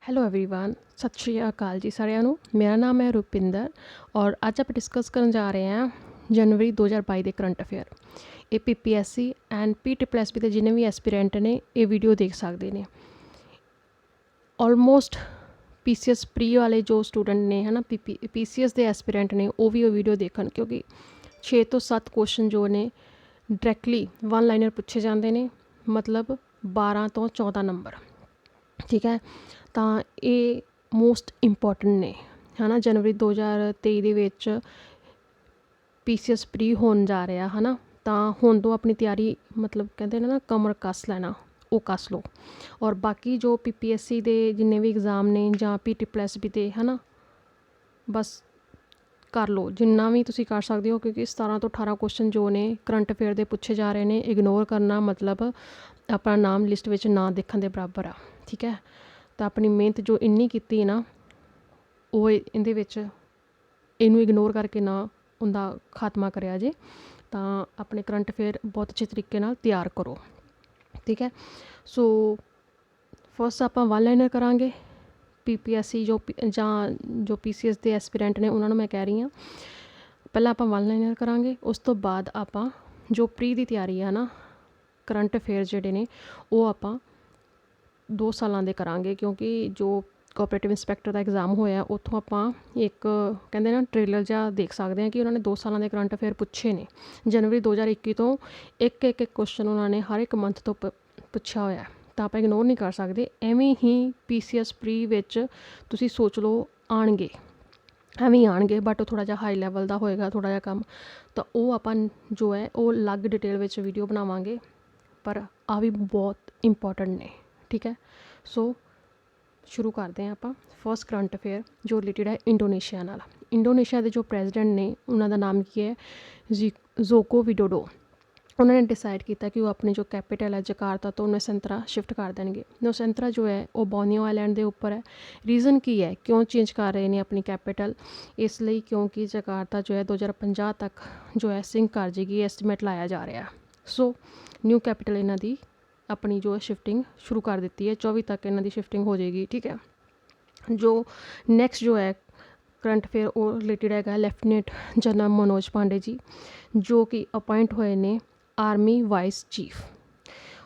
Hello everyone ਸਤਿ ਸ਼੍ਰੀ ਅਕਾਲ ਜੀ ਸਾਰਿਆਂ ਨੂੰ। ਮੇਰਾ ਨਾਮ ਹੈ ਰੁਪਿੰਦਰ ਔਰ ਅੱਜ ਆਪਾਂ ਡਿਸਕਸ ਕਰਨ ਜਾ ਰਹੇ ਹਾਂ ਜਨਵਰੀ 2022 ਦੇ ਕਰੰਟ ਅਫੇਅਰ। ਇਹ ਪੀਪੀਐਸਸੀ ਐਂਡ ਪੀਟੀਪਲਐਸਪੀ ਦੇ ਜਿੰਨੇ ਵੀ ਐਸਪੀਰੈਂਟ ਨੇ ਇਹ ਵੀਡੀਓ ਦੇਖ ਸਕਦੇ ਨੇ। ਆਲਮੋਸਟ ਪੀਸੀਐਸ ਪ੍ਰੀ ਵਾਲੇ ਜੋ ਸਟੂਡੈਂਟ ਨੇ ਹੈ ਨਾ ਪੀਸੀਐਸ ਦੇ ਐਸਪੀਰੈਂਟ ਨੇ ਉਹ ਵੀ ਉਹ ਵੀਡੀਓ ਦੇਖਣ, ਕਿਉਂਕਿ 6 ਤੋਂ 7 ਕੁਐਸਚਨ ਜੋ ਨੇ ਡਾਇਰੈਕਟਲੀ ਵਨ ਲਾਈਨਰ ਪੁੱਛੇ ਜਾਂਦੇ ਨੇ, ਮਤਲਬ 12 ਤੋਂ 14 ਨੰਬਰ। ਠੀਕ ਹੈ, ਤਾਂ ਇਹ ਮੋਸਟ ਇੰਪੋਰਟੈਂਟ ਨੇ ਹੈ ਨਾ। ਜਨਵਰੀ 2023 ਦੇ ਵਿੱਚ ਪੀਸੀਐਸ ਪ੍ਰੀ ਹੋਣ ਜਾ ਰਿਹਾ ਹੈ ਨਾ, ਤਾਂ ਹੁਣ ਤੋਂ ਆਪਣੀ ਤਿਆਰੀ ਮਤਲਬ ਕਹਿੰਦੇ ਨੇ ਨਾ ਕਮਰ ਕੱਸ ਲੈਣਾ, ਉਹ ਕੱਸ ਲਓ। ਔਰ ਬਾਕੀ ਜੋ ਪੀਪੀਐਸਸੀ ਦੇ ਜਿੰਨੇ ਵੀ ਐਗਜ਼ਾਮ ਨੇ ਜਾਂ ਪੀਟੀਪਲਐਸਪੀ ਦੇ ਹੈ ਨਾ, ਬਸ ਕਰ ਲਓ ਜਿੰਨਾ ਵੀ ਤੁਸੀਂ ਕਰ ਸਕਦੇ ਹੋ, ਕਿਉਂਕਿ 17 ਤੋਂ 18 ਕੁਐਸਚਨ ਜੋ ਨੇ ਕਰੰਟ ਅਫੇਅਰ ਦੇ ਪੁੱਛੇ ਜਾ ਰਹੇ ਨੇ। ਇਗਨੋਰ ਕਰਨਾ ਮਤਲਬ ਆਪਣਾ ਨਾਮ ਲਿਸਟ ਵਿੱਚ ਨਾ ਦੇਖਣ ਦੇ ਬਰਾਬਰ ਆ। ਠੀਕ ਹੈ, ਤਾਂ ਆਪਣੀ ਮਿਹਨਤ ਜੋ ਇੰਨੀ ਕੀਤੀ ਨਾ ਉਹ ਇਹਦੇ ਵਿੱਚ ਇਹਨੂੰ ਇਗਨੋਰ ਕਰਕੇ ਨਾ ਉਹਦਾ ਖਾਤਮਾ ਕਰਿਆ ਜੇ, ਤਾਂ ਆਪਣੇ ਕਰੰਟ ਅਫੇਅਰ ਬਹੁਤ ਅੱਛੇ ਤਰੀਕੇ ਨਾਲ ਤਿਆਰ ਕਰੋ। ਠੀਕ ਹੈ, ਸੋ ਫਸਟ ਆਪਾਂ ਵਨ ਲਾਈਨਰ ਕਰਾਂਗੇ। ਪੀਪੀਐਸਸੀ ਜੋ ਪੀਸੀਐਸ ਦੇ ਐਸਪੀਰੈਂਟ ਨੇ ਉਹਨਾਂ ਨੂੰ ਮੈਂ ਕਹਿ ਰਹੀ ਹਾਂ, ਪਹਿਲਾਂ ਆਪਾਂ ਵਨ ਲਾਈਨਰ ਕਰਾਂਗੇ, ਉਸ ਤੋਂ ਬਾਅਦ ਆਪਾਂ ਜੋ ਪ੍ਰੀ ਦੀ ਤਿਆਰੀ ਆ ਨਾ ਕਰੰਟ ਅਫੇਅਰ ਜਿਹੜੇ ਨੇ ਉਹ ਆਪਾਂ 2 ਸਾਲਾਂ ਦੇ ਕਰਾਂਗੇ, ਕਿਉਂਕਿ ਜੋ ਕੋਆਪਰੇਟਿਵ ਇੰਸਪੈਕਟਰ ਦਾ ਐਗਜ਼ਾਮ ਹੋਇਆ ਉੱਥੋਂ ਆਪਾਂ ਇੱਕ ਕਹਿੰਦੇ ਨਾ ਟ੍ਰੇਲਰ ਜਿਹਾ ਦੇਖ ਸਕਦੇ ਹਾਂ ਕਿ ਉਹਨਾਂ ਨੇ 2 ਸਾਲਾਂ ਦੇ ਕਰੰਟ ਅਫੇਅਰ ਪੁੱਛੇ ਨੇ। ਜਨਵਰੀ 2021 ਤੋਂ ਇੱਕ ਕੁਐਸਚਨ ਉਹਨਾਂ ਨੇ ਹਰ ਇੱਕ ਮੰਥ ਤੋਂ ਪੁੱਛਿਆ ਹੋਇਆ, ਤਾਂ ਆਪਾਂ ਇਗਨੋਰ ਨਹੀਂ ਕਰ ਸਕਦੇ। ਐਵੇਂ ਹੀ ਪੀਸੀਐਸ ਪ੍ਰੀ ਵਿੱਚ ਤੁਸੀਂ ਸੋਚ ਲਓ ਆਉਣਗੇ, ਐਵੇਂ ਆਉਣਗੇ, ਬਟ ਉਹ ਥੋੜ੍ਹਾ ਜਿਹਾ ਹਾਈ ਲੈਵਲ ਦਾ ਹੋਏਗਾ ਥੋੜ੍ਹਾ ਜਿਹਾ ਕੰਮ, ਤਾਂ ਉਹ ਆਪਾਂ ਜੋ ਹੈ ਉਹ ਅਲੱਗ ਡਿਟੇਲ ਵਿੱਚ ਵੀਡੀਓ ਬਣਾਵਾਂਗੇ, ਪਰ ਆ ਵੀ ਬਹੁਤ ਇੰਪੋਰਟੈਂਟ ਨੇ। ਠੀਕ ਹੈ, ਸੋ ਸ਼ੁਰੂ ਕਰਦੇ ਹਾਂ ਆਪਾਂ। ਫਸਟ ਕਰੰਟ ਅਫੇਅਰ ਜੋ ਰਿਲੇਟਡ ਹੈ ਇੰਡੋਨੇਸ਼ੀਆ ਨਾਲ। ਇੰਡੋਨੇਸ਼ੀਆ ਦੇ ਜੋ ਪ੍ਰੈਜ਼ੀਡੈਂਟ ਨੇ ਉਹਨਾਂ ਦਾ ਨਾਮ ਕੀ ਹੈ, ਜੋਕੋ ਵਿਡੋਡੋ। ਉਹਨਾਂ ਨੇ ਡਿਸਾਈਡ ਕੀਤਾ ਕਿ ਉਹ ਆਪਣੀ ਜੋ ਕੈਪੀਟਲ ਹੈ ਜਕਾਰਤਾ ਤੋਂ ਨੁਸੈਂਤਰਾ ਸ਼ਿਫਟ ਕਰ ਦੇਣਗੇ। ਨੁਸੈਂਤਰਾ ਜੋ ਹੈ ਉਹ ਬੋਰਨੀਓ ਆਈਲੈਂਡ ਦੇ ਉੱਪਰ ਹੈ। ਰੀਜ਼ਨ ਕੀ ਹੈ, ਕਿਉਂ ਚੇਂਜ ਕਰ ਰਹੇ ਨੇ ਆਪਣੀ ਕੈਪੀਟਲ? ਇਸ ਲਈ ਕਿਉਂਕਿ ਜਕਾਰਤਾ ਜੋ ਹੈ 2050 ਤੱਕ ਜੋ ਹੈ ਸਿੰਕ ਕਰ ਜਾਏਗੀ, ਐਸਟੀਮੇਟ ਲਾਇਆ ਜਾ ਰਿਹਾ। ਸੋ ਨਿਊ ਕੈਪੀਟਲ ਇਹਨਾਂ ਦੀ ਆਪਣੀ ਜੋ ਸ਼ਿਫਟਿੰਗ ਸ਼ੁਰੂ ਕਰ ਦਿੱਤੀ ਹੈ, 24 ਤੱਕ ਇਹਨਾਂ ਦੀ ਸ਼ਿਫਟਿੰਗ ਹੋ ਜਾਏਗੀ। ਠੀਕ ਹੈ, ਜੋ ਨੈਕਸਟ ਜੋ ਹੈ ਕਰੰਟ ਅਫੇਅਰ ਉਹ ਰਿਲੇਟਡ ਹੈਗਾ ਲੈਫਟੀਨੈਂਟ ਜਨਰਲ ਮਨੋਜ ਪਾਂਡੇ ਜੀ, ਜੋ ਕਿ ਅਪਾਇੰਟ ਹੋਏ ਨੇ ਆਰਮੀ ਵਾਈਸ ਚੀਫ।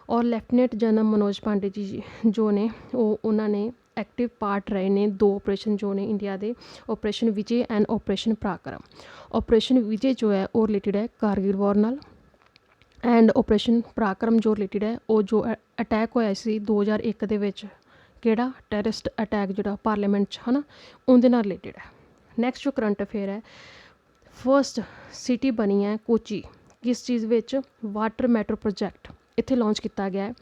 ਔਰ ਲੈਫਟੀਨੈਂਟ ਜਨਰਲ ਮਨੋਜ ਪਾਂਡੇ ਜੀ ਜੋ ਨੇ ਉਹਨਾਂ ਨੇ ਐਕਟਿਵ ਪਾਰਟ ਰਹੇ ਨੇ 2 ਆਪਰੇਸ਼ਨ ਜੋ ਨੇ ਇੰਡੀਆ ਦੇ, operation Vijay and operation Parakram. Operation Vijay ਜੋ ਹੈ ਉਹ ਰਿਲੇਟਡ ਹੈ ਕਾਰਗਿਲ ਵਾਰ ਨਾਲ, ਐਂਡ ਆਪਰੇਸ਼ਨ ਪਰਾਕਰਮ ਜੋ ਰਿਲੇਟਡ ਹੈ ਉਹ ਜੋ ਅਟੈਕ ਹੋਇਆ ਸੀ 2001 ਦੇ ਵਿੱਚ, ਕਿਹੜਾ ਟੈਰਰਿਸਟ ਅਟੈਕ ਜਿਹੜਾ ਪਾਰਲੀਮੈਂਟ 'ਚ ਹੈ ਨਾ, ਉਹਦੇ ਨਾਲ ਰਿਲੇਟਡ ਹੈ। ਨੈਕਸਟ ਜੋ ਕਰੰਟ ਅਫੇਅਰ ਹੈ, ਫਸਟ ਸਿਟੀ ਬਣੀ ਹੈ ਕੋਚੀ, ਕਿਸ ਚੀਜ਼ ਵਿੱਚ? ਵਾਟਰ ਮੈਟਰੋ ਪ੍ਰੋਜੈਕਟ ਇੱਥੇ ਲਾਂਚ ਕੀਤਾ ਗਿਆ ਹੈ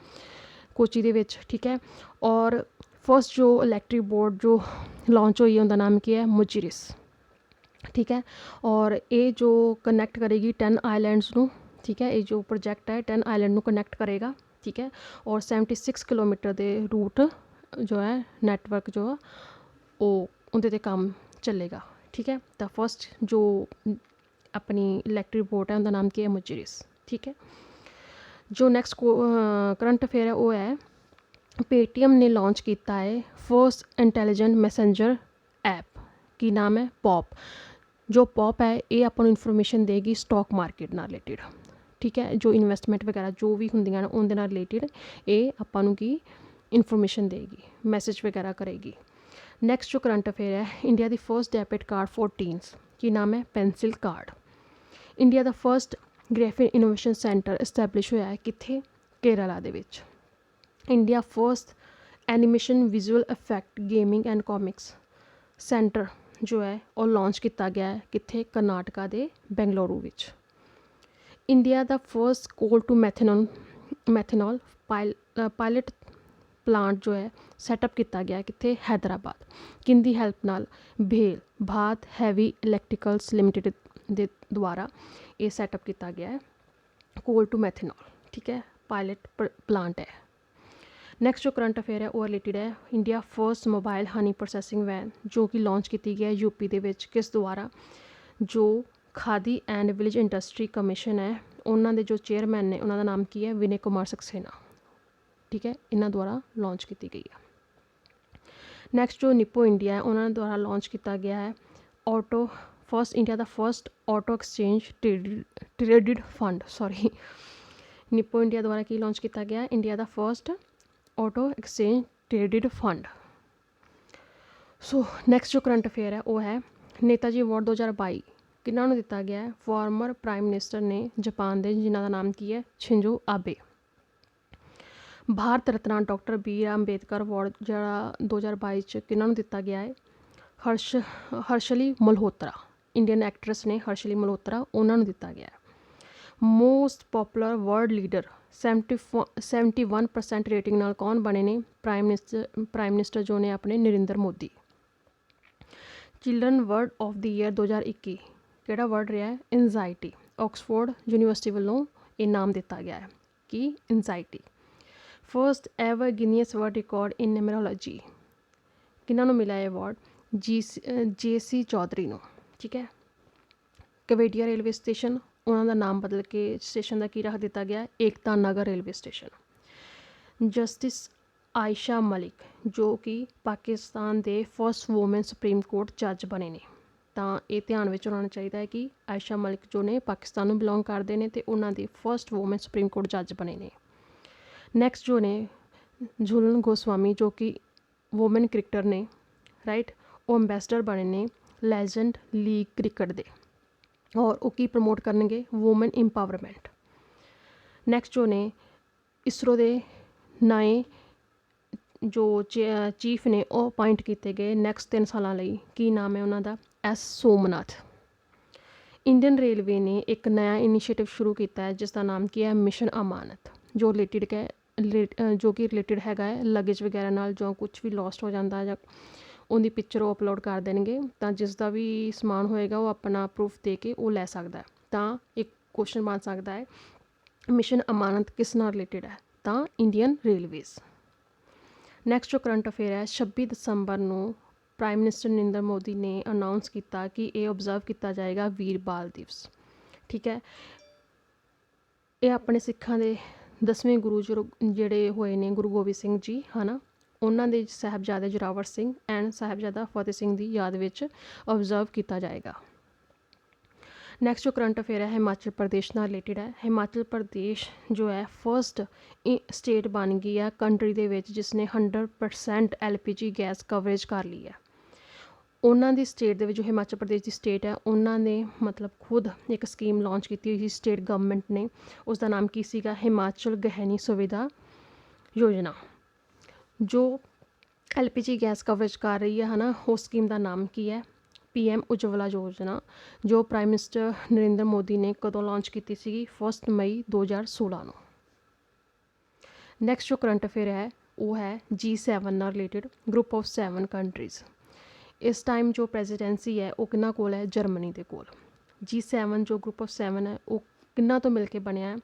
ਕੋਚੀ ਦੇ ਵਿੱਚ। ਠੀਕ ਹੈ, ਔਰ ਫਸਟ ਜੋ ਇਲੈਕਟ੍ਰਿਕ ਬੋਰਡ ਜੋ ਲਾਂਚ ਹੋਈ ਹੈ ਉਹਦਾ ਨਾਮ ਕੀ ਹੈ? ਮੁਜਿਰਿਸ। ਠੀਕ ਹੈ, ਔਰ ਇਹ ਜੋ ਕਨੈਕਟ ਕਰੇਗੀ 10 ਆਈਲੈਂਡਸ ਨੂੰ। ਠੀਕ ਹੈ, ਇਹ ਜੋ ਪ੍ਰੋਜੈਕਟ ਹੈ 10 ਆਈਲੈਂਡ ਨੂੰ ਕਨੈਕਟ ਕਰੇਗਾ। ਠੀਕ ਹੈ, ਔਰ 76 ਕਿਲੋਮੀਟਰ ਦੇ ਰੂਟ ਜੋ ਹੈ ਨੈਟਵਰਕ ਜੋ ਆ ਉਹ ਉਹਦੇ 'ਤੇ ਕੰਮ ਚੱਲੇਗਾ। ਠੀਕ ਹੈ, ਤਾਂ ਫਸਟ ਜੋ ਆਪਣੀ ਇਲੈਕਟ੍ਰਿਕ ਬੋਟ ਹੈ ਉਹਦਾ ਨਾਮ ਕੀ ਹੈ? ਮੁਜਿਰਿਸ। ਠੀਕ ਹੈ, ਜੋ ਨੈਕਸਟ ਕਰੰਟ ਅਫੇਅਰ ਹੈ ਉਹ ਹੈ ਪੇਟੀਐਮ ਨੇ ਲਾਂਚ ਕੀਤਾ ਹੈ ਫਸਟ ਇੰਟੈਲੀਜੈਂਟ ਮੈਸੇਂਜਰ ਐਪ। ਕੀ ਨਾਮ ਹੈ? ਪੌਪ। ਜੋ ਪੌਪ ਹੈ ਇਹ ਆਪਾਂ ਨੂੰ ਇਨਫੋਰਮੇਸ਼ਨ ਦੇਗੀ ਸਟੋਕ ਮਾਰਕੀਟ ਨਾਲ ਰਿਲੇਟਿਡ। ਠੀਕ ਹੈ, ਜੋ ਇਨਵੈਸਟਮੈਂਟ ਵਗੈਰਾ ਜੋ ਵੀ ਹੁੰਦੀਆਂ ਨੇ ਉਹਦੇ ਨਾਲ ਰਿਲੇਟਿਡ ਇਹ ਆਪਾਂ ਨੂੰ ਕੀ ਇਨਫੋਰਮੇਸ਼ਨ ਦੇਗੀ, ਮੈਸੇਜ ਵਗੈਰਾ ਕਰੇਗੀ। ਨੈਕਸਟ ਜੋ ਕਰੰਟ ਅਫੇਅਰ ਹੈ, ਇੰਡੀਆ ਦੀ first debit card for teens. ਕੀ ਨਾਮ ਹੈ? Pencil card. ਇੰਡੀਆ ਦਾ first graphic innovation centre establish ਹੋਇਆ ਹੈ ਕਿੱਥੇ? ਕੇਰਲਾ ਦੇ ਵਿੱਚ। India first animation visual effect gaming and comics centre ਜੋ ਹੈ ਉਹ ਲਾਂਚ ਕੀਤਾ ਗਿਆ ਹੈ ਕਿੱਥੇ? ਕਰਨਾਟਕਾ ਦੇ ਬੈਂਗਲੁਰੂ ਵਿੱਚ। ਇੰਡੀਆ ਦਾ ਫਸਟ ਕੋਲ ਟੂ ਮੈਥਨੋਲ ਪਾਇਲਟ ਪਲਾਂਟ ਜੋ ਹੈ ਸੈਟਅਪ ਕੀਤਾ ਗਿਆ ਕਿੱਥੇ? ਹੈਦਰਾਬਾਦ। ਕਿਹਦੀ ਹੈਲਪ ਨਾਲ? Bhel Bharat heavy electricals limited ਦੇ ਦੁਆਰਾ ਇਹ ਸੈਟਅਪ ਕੀਤਾ ਗਿਆ ਹੈ ਕੋਲ ਟੂ ਮੈਥਨੋਲ। ਠੀਕ ਹੈ, ਪਾਇਲਟ ਪਲਾਂਟ ਹੈ। ਨੈਕਸਟ ਜੋ ਕਰੰਟ ਅਫੇਅਰ ਹੈ ਉਹ ਰਿਲੇਟਿਡ ਹੈ ਇੰਡੀਆ ਫਸਟ ਮੋਬਾਈਲ ਹਨੀ ਪ੍ਰੋਸੈਸਿੰਗ ਵੈਨ, ਜੋ ਕਿ ਲਾਂਚ ਕੀਤੀ ਗਈ ਹੈ ਯੂਪੀ ਦੇ ਵਿੱਚ। ਕਿਸ ਦੁਆਰਾ? ਜੋ ਖਾਦੀ ਐਂਡ ਵਿਲੇਜ ਇੰਡਸਟਰੀ ਕਮਿਸ਼ਨ ਹੈ ਉਹਨਾਂ ਦੇ ਜੋ ਚੇਅਰਮੈਨ ਨੇ ਉਹਨਾਂ ਦਾ ਨਾਮ ਕੀ ਹੈ? ਵਿਨੇ ਕੁਮਾਰ ਸਕਸੇਨਾ। ਠੀਕ ਹੈ, ਇਹਨਾਂ ਦੁਆਰਾ ਲਾਂਚ ਕੀਤੀ ਗਈ ਹੈ। ਨੈਕਸਟ ਜੋ ਨਿੱਪੋ ਇੰਡੀਆ ਹੈ ਉਹਨਾਂ ਦੁਆਰਾ ਲਾਂਚ ਕੀਤਾ ਗਿਆ ਹੈ ਆਟੋ ਫਸਟ ਇੰਡੀਆ ਦਾ first auto exchange traded fund sorry Nippon India ਦੁਆਰਾ ਕੀ ਲਾਂਚ ਕੀਤਾ ਗਿਆ ਇੰਡੀਆ ਦਾ first auto exchange traded fund. So next ਜੋ ਕਰੰਟ ਅਫੇਅਰ ਹੈ ਉਹ ਹੈ ਨੇਤਾ ਜੀ ਅਵਾਰਡ 2022 ਕਿਹਨਾਂ ਨੂੰ ਦਿੱਤਾ ਗਿਆ ਹੈ ਫਾਰਮਰ ਪ੍ਰਾਈਮ ਮਿਨਿਸਟਰ ਨੇ ਜਾਪਾਨ ਦੇ ਜਿਨ੍ਹਾਂ ਦਾ ਨਾਮ ਕੀ ਹੈ Shinzo Abe. Bharat Ratna doctor B R Ambedkar award ਜਿਹੜਾ 2022 'ਚ ਕਿਹਨਾਂ ਨੂੰ ਦਿੱਤਾ ਗਿਆ ਹੈ ਹਰਸ਼ਲੀ ਮਲਹੋਤਰਾ ਇੰਡੀਅਨ ਐਕਟਰੈਸ ਨੇ ਹਰਸ਼ਲੀ ਮਲਹੋਤਰਾ ਉਹਨਾਂ ਨੂੰ ਦਿੱਤਾ ਗਿਆ ਹੈ। Most popular world leader 71% rating ਨਾਲ ਕੌਣ ਬਣੇ ਨੇ ਪ੍ਰਾਈਮ ਮਿਨਿਸਟਰ ਜੋ ਨੇ ਆਪਣੇ Narendra Modi. Children word of the year 2021 ਕਿਹੜਾ ਵਰਡ ਰਿਹਾ ਹੈ ਐਨਜ਼ਾਈਟੀ ਆਕਸਫੋਰਡ ਯੂਨੀਵਰਸਿਟੀ ਵੱਲੋਂ ਇਹ ਨਾਮ ਦਿੱਤਾ ਗਿਆ ਹੈ ਕਿ ਐਨਜ਼ਾਈਟੀ। ਫਸਟ ਐਵਰ ਗਿਨੀਅਸ ਵਰਲਡ ਰਿਕਾਰਡ ਇਨ ਨਿਊਮਰੋਲੋਜੀ ਕਿਹਨਾਂ ਨੂੰ ਮਿਲਿਆ ਇਹ ਅਵਾਰਡ JC ਚੌਧਰੀ ਨੂੰ। ਠੀਕ ਹੈ। ਕਵੇਡੀਆ ਰੇਲਵੇ ਸਟੇਸ਼ਨ ਉਹਨਾਂ ਦਾ ਨਾਮ ਬਦਲ ਕੇ ਸਟੇਸ਼ਨ ਦਾ ਕੀ ਰੱਖ ਦਿੱਤਾ ਗਿਆ Ekta Nagar railway station. Justice Ayesha Malik ਜੋ ਕਿ ਪਾਕਿਸਤਾਨ ਦੇ ਫਸਟ ਵੂਮਨ ਸੁਪਰੀਮ ਕੋਰਟ ਜੱਜ ਬਣੇ ਨੇ ਤਾਂ ਇਹ ਧਿਆਨ ਵਿੱਚ ਰੱਖਣਾ ਚਾਹੀਦਾ ਹੈ ਕਿ ਆਇਸ਼ਾ ਮਲਿਕ ਜੋ ਨੇ ਪਾਕਿਸਤਾਨ ਨੂੰ ਬਿਲੋਂਗ ਕਰਦੇ ਨੇ ਅਤੇ ਉਹਨਾਂ ਦੇ ਫਸਟ ਵੂਮਨ ਸੁਪਰੀਮ ਕੋਰਟ ਜੱਜ ਬਣੇ ਨੇ। ਨੈਕਸਟ ਜੋ ਨੇ ਝੂਲਨ ਗੋਸਵਾਮੀ ਜੋ ਕਿ ਵੂਮਨ ਕ੍ਰਿਕਟਰ ਨੇ ਰਾਈਟ ਉਹ ਅੰਬੈਸਡਰ ਬਣੇ ਨੇ ਲੈਜੈਂਡ ਲੀਗ ਕ੍ਰਿਕਟ ਦੇ ਔਰ ਉਹ ਕੀ ਪ੍ਰਮੋਟ ਕਰਨਗੇ ਵੂਮਨ ਇੰਪਾਵਰਮੈਂਟ। ਨੈਕਸਟ ਜੋ ਨੇ ਇਸਰੋ ਦੇ ਨਵੇਂ ਜੋ ਚੀਫ ਨੇ ਉਹ ਅਪਾਇੰਟ ਕੀਤੇ ਗਏ ਨੈਕਸਟ 3 ਸਾਲਾਂ ਲਈ ਕੀ ਨਾਮ ਹੈ ਉਹਨਾਂ ਦਾ S ਸੋਮਨਾਥ। ਇੰਡੀਅਨ ਰੇਲਵੇ ਨੇ ਇੱਕ ਨया ਇਨੀਸ਼ੀਏਟਿਵ ਸ਼ੁਰੂ ਕੀਤਾ ਹੈ ਜਿਸ ਦਾ ਨਾਮ ਕੀ ਹੈ ਮਿਸ਼ਨ ਅਮਾਨਤ ਜੋ ਰਿਲੇਟਿਡ ਹੈਗਾ ਹੈ ਲਗੇਜ ਵਗੈਰਾ ਨਾਲ ਜੋ ਕੁਛ ਵੀ ਲੋਸਟ ਹੋ ਜਾਂਦਾ ਜਾਂ ਉਹਦੀ ਪਿਕਚਰ ਉਹ ਅਪਲੋਡ ਕਰ ਦੇਣਗੇ ਤਾਂ ਜਿਸ ਦਾ ਵੀ ਸਮਾਨ ਹੋਏਗਾ ਉਹ ਆਪਣਾ ਪ੍ਰੂਫ ਦੇ ਕੇ ਉਹ ਲੈ ਸਕਦਾ ਹੈ। ਤਾਂ ਇੱਕ ਕੁਐਸਚਨ ਬਣ ਸਕਦਾ ਹੈ ਮਿਸ਼ਨ ਅਮਾਨਤ ਕਿਸ ਨਾਲ ਰਿਲੇਟਿਡ ਹੈ ਤਾਂ ਇੰਡੀਅਨ ਰੇਲਵੇਜ਼। ਨੈਕਸਟ ਜੋ ਕਰੰਟ ਅਫੇਅਰ ਹੈ 26 ਦਸੰਬਰ ਨੂੰ ਪ੍ਰਾਈਮ ਮਿਨਿਸਟਰ ਨਰਿੰਦਰ ਮੋਦੀ ਨੇ ਅਨਾਊਂਸ ਕੀਤਾ ਕਿ ਇਹ ਓਬਜ਼ਰਵ ਕੀਤਾ ਜਾਏਗਾ ਵੀਰ ਬਾਲ ਦਿਵਸ। ਠੀਕ ਹੈ। ਇਹ ਆਪਣੇ ਸਿੱਖਾਂ ਦੇ 10ਵੇਂ ਗੁਰੂ ਜਿਹੜੇ ਹੋਏ ਨੇ ਗੁਰੂ ਗੋਬਿੰਦ ਸਿੰਘ ਜੀ ਹੈ ਨਾ ਉਹਨਾਂ ਦੇ ਸਾਹਿਬਜ਼ਾਦੇ ਜ਼ੋਰਾਵਰ ਸਿੰਘ ਐਂਡ ਸਾਹਿਬਜ਼ਾਦਾ ਫਤਿਹ ਸਿੰਘ ਦੀ ਯਾਦ ਵਿੱਚ ਓਬਜ਼ਰਵ ਕੀਤਾ ਜਾਏਗਾ। ਨੈਕਸਟ ਜੋ ਕਰੰਟ ਅਫੇਅਰ ਹੈ ਹਿਮਾਚਲ ਪ੍ਰਦੇਸ਼ ਨਾਲ ਰਿਲੇਟਿਡ ਹੈ। ਹਿਮਾਚਲ ਪ੍ਰਦੇਸ਼ ਜੋ ਹੈ ਫਸਟ ਸਟੇਟ ਬਣ ਗਈ ਹੈ ਕੰਟਰੀ ਦੇ ਵਿੱਚ ਜਿਸ ਨੇ 100% LPG ਗੈਸ ਕਵਰੇਜ ਕਰ ਲਈ ਹੈ। ਉਹਨਾਂ ਦੀ ਸਟੇਟ ਦੇ ਵਿੱਚ ਜੋ ਹਿਮਾਚਲ ਪ੍ਰਦੇਸ਼ ਦੀ ਸਟੇਟ ਹੈ ਉਹਨਾਂ ਨੇ ਮਤਲਬ ਖੁਦ ਇੱਕ ਸਕੀਮ ਲਾਂਚ ਕੀਤੀ ਹੋਈ ਸੀ ਸਟੇਟ ਗਵਰਨਮੈਂਟ ਨੇ ਉਸ ਦਾ ਨਾਮ ਕੀ ਸੀਗਾ ਹਿਮਾਚਲ ਗਹਿਣੀ ਸੁਵਿਧਾ ਯੋਜਨਾ ਜੋ LPG ਗੈਸ ਕਵਰੇਜ ਕਰ ਰਹੀ ਹੈ ਨਾ ਉਸ ਸਕੀਮ ਦਾ ਨਾਮ ਕੀ ਹੈ PM ਉਜਵਲਾ ਯੋਜਨਾ ਜੋ ਪ੍ਰਾਈਮ ਮਿਨਿਸਟਰ ਨਰਿੰਦਰ ਮੋਦੀ ਨੇ ਕਦੋਂ ਲਾਂਚ ਕੀਤੀ ਸੀਗੀ 1 ਮਈ 2016 ਨੂੰ। ਨੈਕਸਟ ਜੋ ਕਰੰਟ ਅਫੇਅਰ ਹੈ ਉਹ ਹੈ G7 ਨਾਲ ਰਿਲੇਟਿਡ ਗਰੁੱਪ ਆਫ 7 ਕੰਟਰੀਜ਼। ਇਸ ਟਾਈਮ ਜੋ ਪ੍ਰੈਜ਼ੀਡੈਂਸੀ ਹੈ ਉਹ ਕਿਹਨਾਂ ਕੋਲ ਹੈ ਜਰਮਨੀ ਦੇ ਕੋਲ। G7 ਜੋ ਗਰੁੱਪ ਆਫ 7 ਹੈ ਉਹ ਕਿਹਨਾਂ ਤੋਂ ਮਿਲ ਕੇ ਬਣਿਆ ਹੈ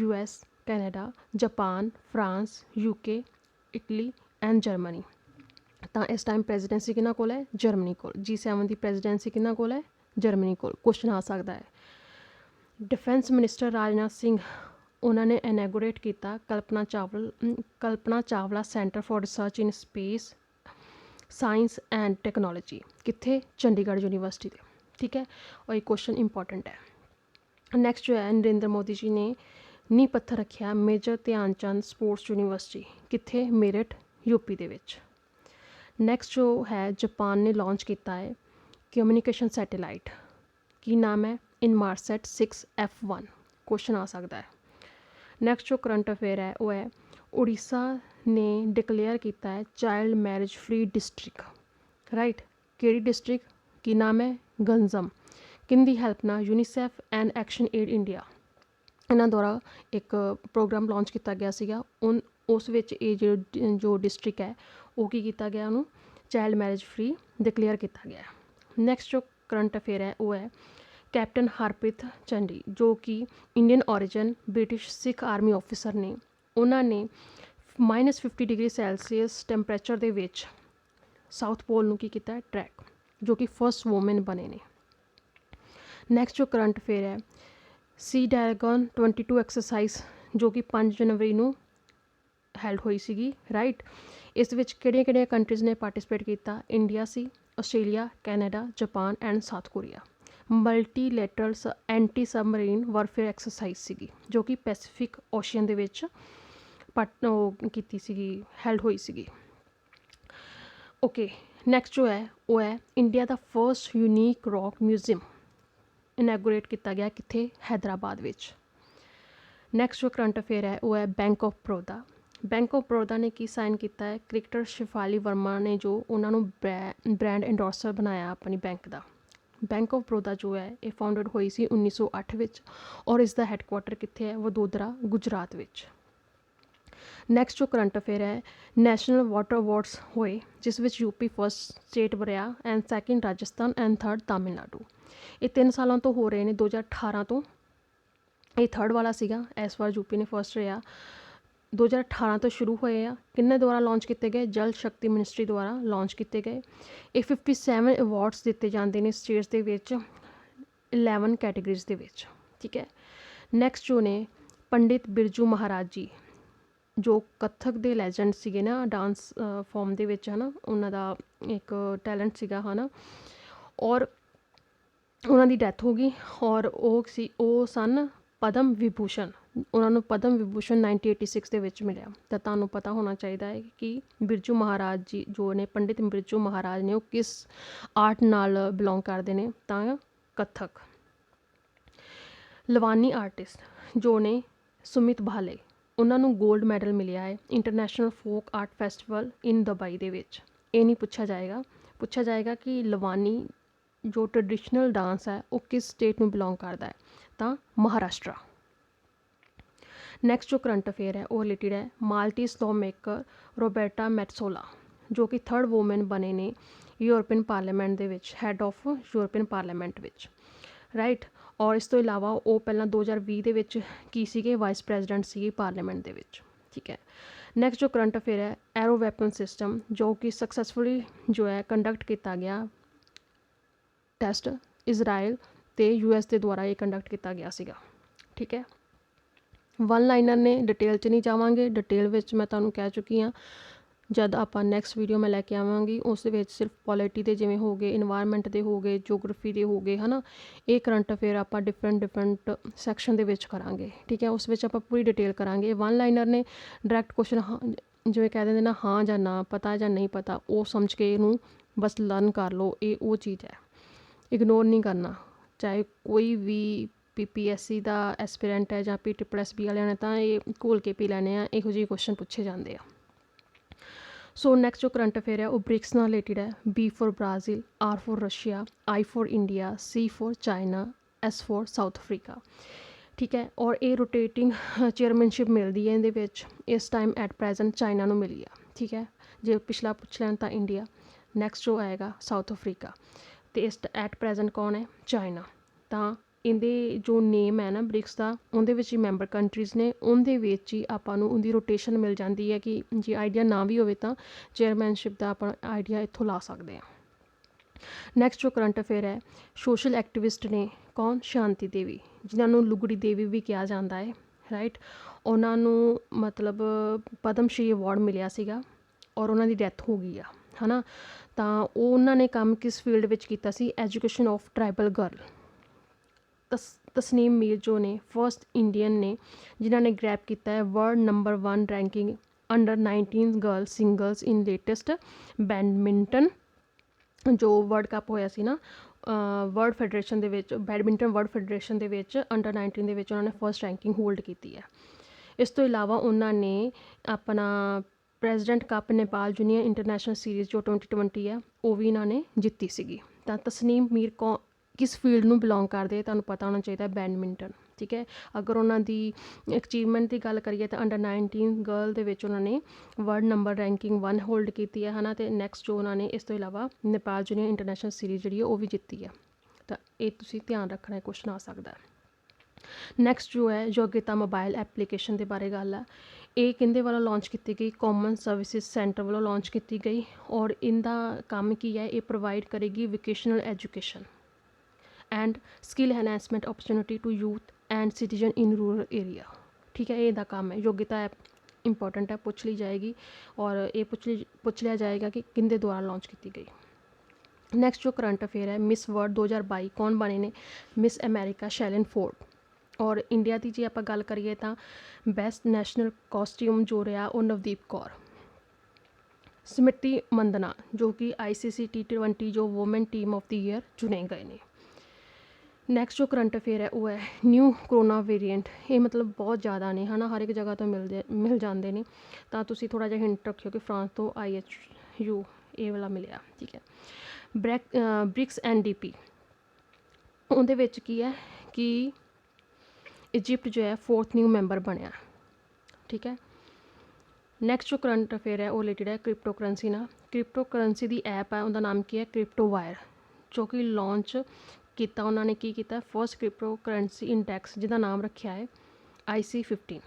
US Canada Japan France UK Italy and Germany. ਤਾਂ ਇਸ ਟਾਈਮ ਪ੍ਰੈਜ਼ੀਡੈਂਸੀ ਕਿਹਨਾਂ ਕੋਲ ਹੈ ਜਰਮਨੀ ਕੋਲ। G7 ਦੀ ਪ੍ਰੈਜ਼ੀਡੈਂਸੀ ਕਿਹਨਾਂ ਕੋਲ ਹੈ ਜਰਮਨੀ ਕੋਲ। ਕੁਐਸਚਨ ਆ ਸਕਦਾ ਹੈ। ਡਿਫੈਂਸ ਮਿਨਿਸਟਰ ਰਾਜਨਾਥ ਸਿੰਘ ਉਹਨਾਂ ਨੇ ਇਨੈਗੋਰੇਟ ਕੀਤਾ Kalpana Chawla centre for research in space science and technology ਕਿੱਥੇ ਚੰਡੀਗੜ੍ਹ ਯੂਨੀਵਰਸਿਟੀ ਦੇ। ਠੀਕ ਹੈ ਔਰ ਇਹ ਕੁਐਸਚਨ ਇੰਪੋਰਟੈਂਟ ਹੈ। ਨੈਕਸਟ ਜੋ ਹੈ ਨਰਿੰਦਰ ਮੋਦੀ ਜੀ ਨੇ ਨੀਂਹ ਪੱਥਰ ਰੱਖਿਆ ਮੇਜਰ ਧਿਆਨ ਚੰਦ ਸਪੋਰਟਸ ਯੂਨੀਵਰਸਿਟੀ ਕਿੱਥੇ ਮੇਰਠ UP ਦੇ ਵਿੱਚ। ਨੈਕਸਟ ਜੋ ਹੈ ਜਾਪਾਨ ਨੇ ਲਾਂਚ ਕੀਤਾ ਹੈ ਕਮਿਊਨੀਕੇਸ਼ਨ ਸੈਟੇਲਾਈਟ ਕੀ ਨਾਮ ਹੈ ਇਨਮਾਰਸੈਟ 6F1 ਕੁਐਸਚਨ ਆ ਸਕਦਾ ਹੈ। ਨੈਕਸਟ ਜੋ ਕਰੰਟ ਅਫੇਅਰ ਹੈ ਉਹ ਹੈ ਉੜੀਸਾ ਨੇ ਡਿਕਲੇਅਰ ਕੀਤਾ ਹੈ child marriage free district right ਕਿਹੜੀ ਡਿਸਟ੍ਰਿਕਟ ਕੀ ਨਾਮ ਹੈ ਗੰਜਮ ਕਿਹਦੀ ਹੈਲਪ ਨਾਲ UNICEF and action aid India ਇਹਨਾਂ ਦੁਆਰਾ ਇੱਕ ਪ੍ਰੋਗਰਾਮ ਲਾਂਚ ਕੀਤਾ ਗਿਆ ਸੀਗਾ ਉਸ ਵਿੱਚ ਇਹ ਜੋ ਡਿਸਟ੍ਰਿਕਟ ਹੈ ਉਹ ਕੀ ਕੀਤਾ ਗਿਆ ਉਹਨੂੰ ਚਾਈਲਡ ਮੈਰਿਜ ਫ੍ਰੀ ਡਿਕਲੇਅਰ ਕੀਤਾ ਗਿਆ। ਨੈਕਸਟ ਜੋ ਕਰੰਟ ਅਫੇਅਰ ਹੈ ਉਹ ਹੈ ਕੈਪਟਨ ਹਰਪ੍ਰੀਤ ਚੰਡੀ ਜੋ ਕਿ ਇੰਡੀਅਨ ਔਰਿਜਨ ਬ੍ਰਿਟਿਸ਼ ਸਿੱਖ ਆਰਮੀ ਆਫਿਸਰ ਨੇ ਉਹਨਾਂ ਨੇ -50 ਡਿਗਰੀ ਸੈਲਸੀਅਸ ਟੈਂਪਰੇਚਰ ਦੇ ਵਿੱਚ ਸਾਊਥ ਪੋਲ ਨੂੰ ਕੀ ਕੀਤਾ ਟਰੈਕ ਜੋ ਕਿ ਫਸਟ ਵੂਮਨ ਬਣੇ ਨੇ। ਨੈਕਸਟ ਜੋ ਕਰੰਟ ਅਫੇਅਰ ਹੈ ਸੀ ਡਰੈਗਨ 22 ਐਕਸਰਸਾਈਜ਼ ਜੋ ਕਿ 5 ਜਨਵਰੀ ਨੂੰ ਹੈਲਡ ਹੋਈ ਸੀਗੀ ਰਾਈਟ। इस विच किहड़ियां-किहड़ियां कंट्रीज़ ने पार्टिसिपेट किया? इंडिया सी, Australia, Canada, Japan and South Korea. Multilateral anti submarine warfare exercise सीगी जो कि पैसीफिक ओशियन दे विच कीती सीगी, हैल्ड हुई सीगी। ओके, नैक्सट जो है वो है इंडिया दा फर्स्ट यूनीक रॉक म्यूजियम इनैगोरेट किया गया कित्थे? हैदराबाद विच। नैक्सट जो करंट अफेयर है वो है bank of Baroda. Bank of Baroda ने की साइन किया है? क्रिकेटर शिफाली वर्मा ने जो उन्होंने ब्रांड एंडोर्सर बनाया अपनी बैंक का। बैंक ऑफ बड़ौदा जो है ये फाउंडड हुई सी 1908 विच और इसका हैडकुआटर कित्थे है? वडोदरा, गुजरात विच। नैक्सट जो करंट अफेयर है नैशनल वाटर अवार्ड्स होए जिस विच यूपी फर्स्ट स्टेट बनया and second Rajasthan and third Tamil Nadu. ये 3 सालों तो हो रहे हैं, 2018 तो ये थर्ड वाला सीगा, इस बार यूपी ने फर्स्ट रहा। 2018 तो शुरू होए आ, किन्ने द्वारा लॉन्च किए गए? जल शक्ति मिनिस्ट्री द्वारा लॉन्च किए गए। ये 57 अवार्ड्स दिते जाते हैं स्टेट्स के विच 11 कैटेगरीज के विच, ठीक है। नैक्सट जो ने पंडित बिरजू महाराज जी जो कथक के लैजेंड सीगे ना डांस फॉर्म दे विच है ना, उन्हां दा एक टैलेंट सीगा है ना, और उन्हां दी डैथ हो गई और वो सन पद्म विभूषण। उन्होंने पद्म विभूषण 1986 ਦੇ ਵਿੱਚ ਮਿਲਿਆ। ਤਾਂ ਤੁਹਾਨੂੰ ਪਤਾ ਹੋਣਾ ਚਾਹੀਦਾ ਹੈ ਕਿ ਬਿਰਜੂ ਮਹਾਰਾਜ ਜੀ ਜੋ ਨੇ ਪੰਡਿਤ ਬਿਰਜੂ ਮਹਾਰਾਜ ਨੇ ਉਹ ਕਿਸ ਆਰਟ ਨਾਲ ਬਿਲੋਂਗ ਕਰਦੇ ਨੇ? ਤਾਂ ਕਥਕ। ਲਵਾਨੀ ਆਰਟਿਸਟ ਜੋ ਨੇ ਸੁਮਿਤ ਭਾਲੇ, ਉਹਨਾਂ ਨੂੰ 골ਡ ਮੈਡਲ ਮਿਲਿਆ ਹੈ international folk art festival in Dubai ਦੇ ਵਿੱਚ। ਇਹ ਨਹੀਂ ਪੁੱਛਿਆ ਜਾਏਗਾ ਕਿ ਲਵਾਨੀ ਜੋ ट्रेडिशनल डांस है वो किस स्टेट में बिलोंग करता है? तो महाराष्ट्र। नैक्सट जो करंट अफेयर है वो रिलेटेड है माल्टीज लॉ मेकर रोबर्टा मैट्सोला जो कि थर्ड वूमेन बने ने European parliament they which, had of European parliament which, right. और इस तो इलावा वो पहला 2020 ਦੇ ਵਿੱਚ ਕੀ ਸੀਗੇ? वाइस प्रेजिडेंट ਸੀਗੇ पार्लीमेंट ਦੇ ਵਿੱਚ, ठीक है। नैक्सट जो करंट अफेयर है एरो वैपन सिस्टम जो कि सक्सैसफुली जो है कंडक्ट किया गया टैसट इजराइल तो US के द्वारा ये कंडक्ट किया गया सीगा, ठीक है। वन लाइनर ने डिटेल च नहीं जावांगे, डिटेल विच मैं तुहानूं कह चुकी हाँ जब आप नैक्सट वीडियो मैं लैके आवांगी उस सिर्फ पॉलिटी के जिमें हो गए, इन्वायरमेंट के हो गए, जोग्राफी के हो गए, है ना। ये करंट अफेयर आप डिफरेंट सैक्शन के विच करांगे, ठीक है। उस विच आप पूरी डिटेल करांगे। वन लाइनर ने डायरैक्ट क्वेश्चन जिवें कह देंगे ना हाँ या ना, पता या नहीं पता, वो समझ के इनू बस लर्न कर लो, ये वो चीज़ है, इग्नोर नहीं करना। चाहे कोई भी PPSC का एस्पिरेंट है या PSSB वाले ने, तो ये घोल के पी लैने आ, इहो जिहे क्वेश्चन पूछे जाते हैं। सो नैक्सट जो करंट अफेयर है वो ब्रिक्स नाल रिलेटेड है। B for Brazil, R for Russia, I for India, C for China, S for south Africa, ठीक है। और ये रोटेटिंग चेयरमैनशिप मिलती है ये इस टाइम एट प्रेजेंट चाइना नूं मिली है, ठीक है। जे पिछला पुछ लैन तो इंडिया, नैक्सट जो आएगा साउथ अफ्रीका, तो इस एट प्रेजेंट कौन है? चाइना। तो इहदे जो नेम है ना ब्रिक्स का उहदे विच ही मैंबर कंट्रीज़ ने, उहदे विच ही आपां नूं उहदी रोटेशन मिल जाती है कि जे आइडिया ना भी होवे तां चेयरमैनशिप का आप आइडिया इत्थों ला सकते हैं। नैक्सट जो करंट अफेयर है सोशल एक्टिविस्ट ने कौन? शांति देवी, जिन्होंने लुगड़ी देवी भी कहा जाता है, राइट। उन्होंने मतलब पद्म श्री अवार्ड मिलिया सीगा और उन्होंने डैथ हो गई है ना। तो उन्होंने काम किस फील्ड में किया सी? Education of tribal girl. Tasnim Mir जो ने फर्स्ट इंडियन ने जिन्होंने ग्रैब किया है world number 1 ranking under 19 girl singles in latest badminton जो वर्ल्ड कप होया सी ना वर्ल्ड फैडरेशन दे विच, बैडमिंटन वर्ल्ड फैडरेशन दे विच अंडर 19 दे विच उन्होंने फर्स्ट रैंकिंग होल्ड की है। इस तो इलावा उन्होंने अपना president cup Nepal junior international series जो 2020 है वो भी इन्होंने जित्ती सीगी। तो तस्नीम मीर किस फील्ड में बिलोंग करते हैं? तुहानूं पता होना चाहिए बैडमिंटन, ठीक है। अगर उन्होंने अचीवमेंट की गल करिए तो अंडर 19 गर्ल दे विच उन्होंने वर्ल्ड नंबर रैंकिंग 1 होल्ड की है ना। तो नैक्सट जो उन्होंने इस तो इलावा नेपाल जूनियर इंटरनेशनल सीरीज़ जी वो भी जित्ती है। तो ये तुसीं ध्यान रखना है, क्वेश्चन आ सकता है। नैक्सट जो है योग्यता मोबाइल एप्लीकेशन के बारे गल है, ये किंदे वालों लॉन्च की गई? कॉमन सर्विसिज सेंटर वालों लॉन्च की गई और इनका काम की है? ये प्रोवाइड करेगी vocational education and skill enhancement opportunity to youth and citizen in rural area, ठीक है। ये काम है योग्यता इंपॉर्टेंट है, पूछ ली जाएगी और ये पूछ लिया जाएगा कि किंदे द्वारा लॉन्च की गई। नैक्सट जो करंट अफेयर है, मिस वर्ल्ड 2022 कौन बने ने? Miss America Shailene Ford. और इंडिया की जे आपां गल करिए तो बेस्ट नैशनल कॉस्ट्यूम जो रहा वो नवदीप कौर। स्मृति मंदना जो कि ICC T20 जो women team of the year चुने गए ने। नैक्सट जो करंट अफेयर है वो है न्यू कोरोना वेरिएंट। ये मतलब बहुत ज़्यादा ने है ना, हर एक जगह तो मिल जाते हैं, तो तुसी थोड़ा जिहा हिंट रखियो कि फ्रांस तो IHU ये वाला मिलिया। ठीक है, ब्रिक्स NDP उहदे विच की है कि इजिप्ट जो है 4th न्यू मैंबर बनया। ठीक है, नैक्सट जो करंट अफेयर है वो रिलेटेड है क्रिप्टो करंसी ना। क्रिप्टो करंसी की ऐप है, उनका नाम की है क्रिप्टो वायर, जो कि लॉन्च किया उन्होंने की किया फर्स्ट क्रिप्टो करंसी इंडैक्स जिसका नाम रखा है IC15।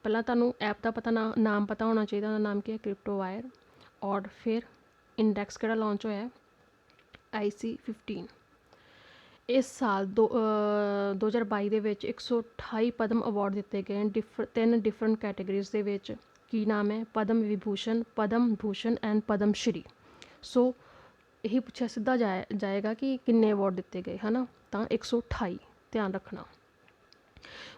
पहला तुहानू ऐप का पता नाम पता होना चाहिए, उनका नाम की है क्रिप्टो वायर, और फिर इंडैक्स किहड़ा लॉन्च होया IC15। इस साल 2022 ਦੇ ਵਿੱਚ 128 पद्म अवार्ड दिते गए हैं 3 डिफरेंट कैटेगरीज ਦੇ ਵਿੱਚ। की नाम है पद्म विभूषण, पद्म भूषण एंड पद्म श्री। सो यही पूछा सीधा जाएगा कि किन्ने अवार्ड दिते गए है ना, तो 128 ध्यान रखना।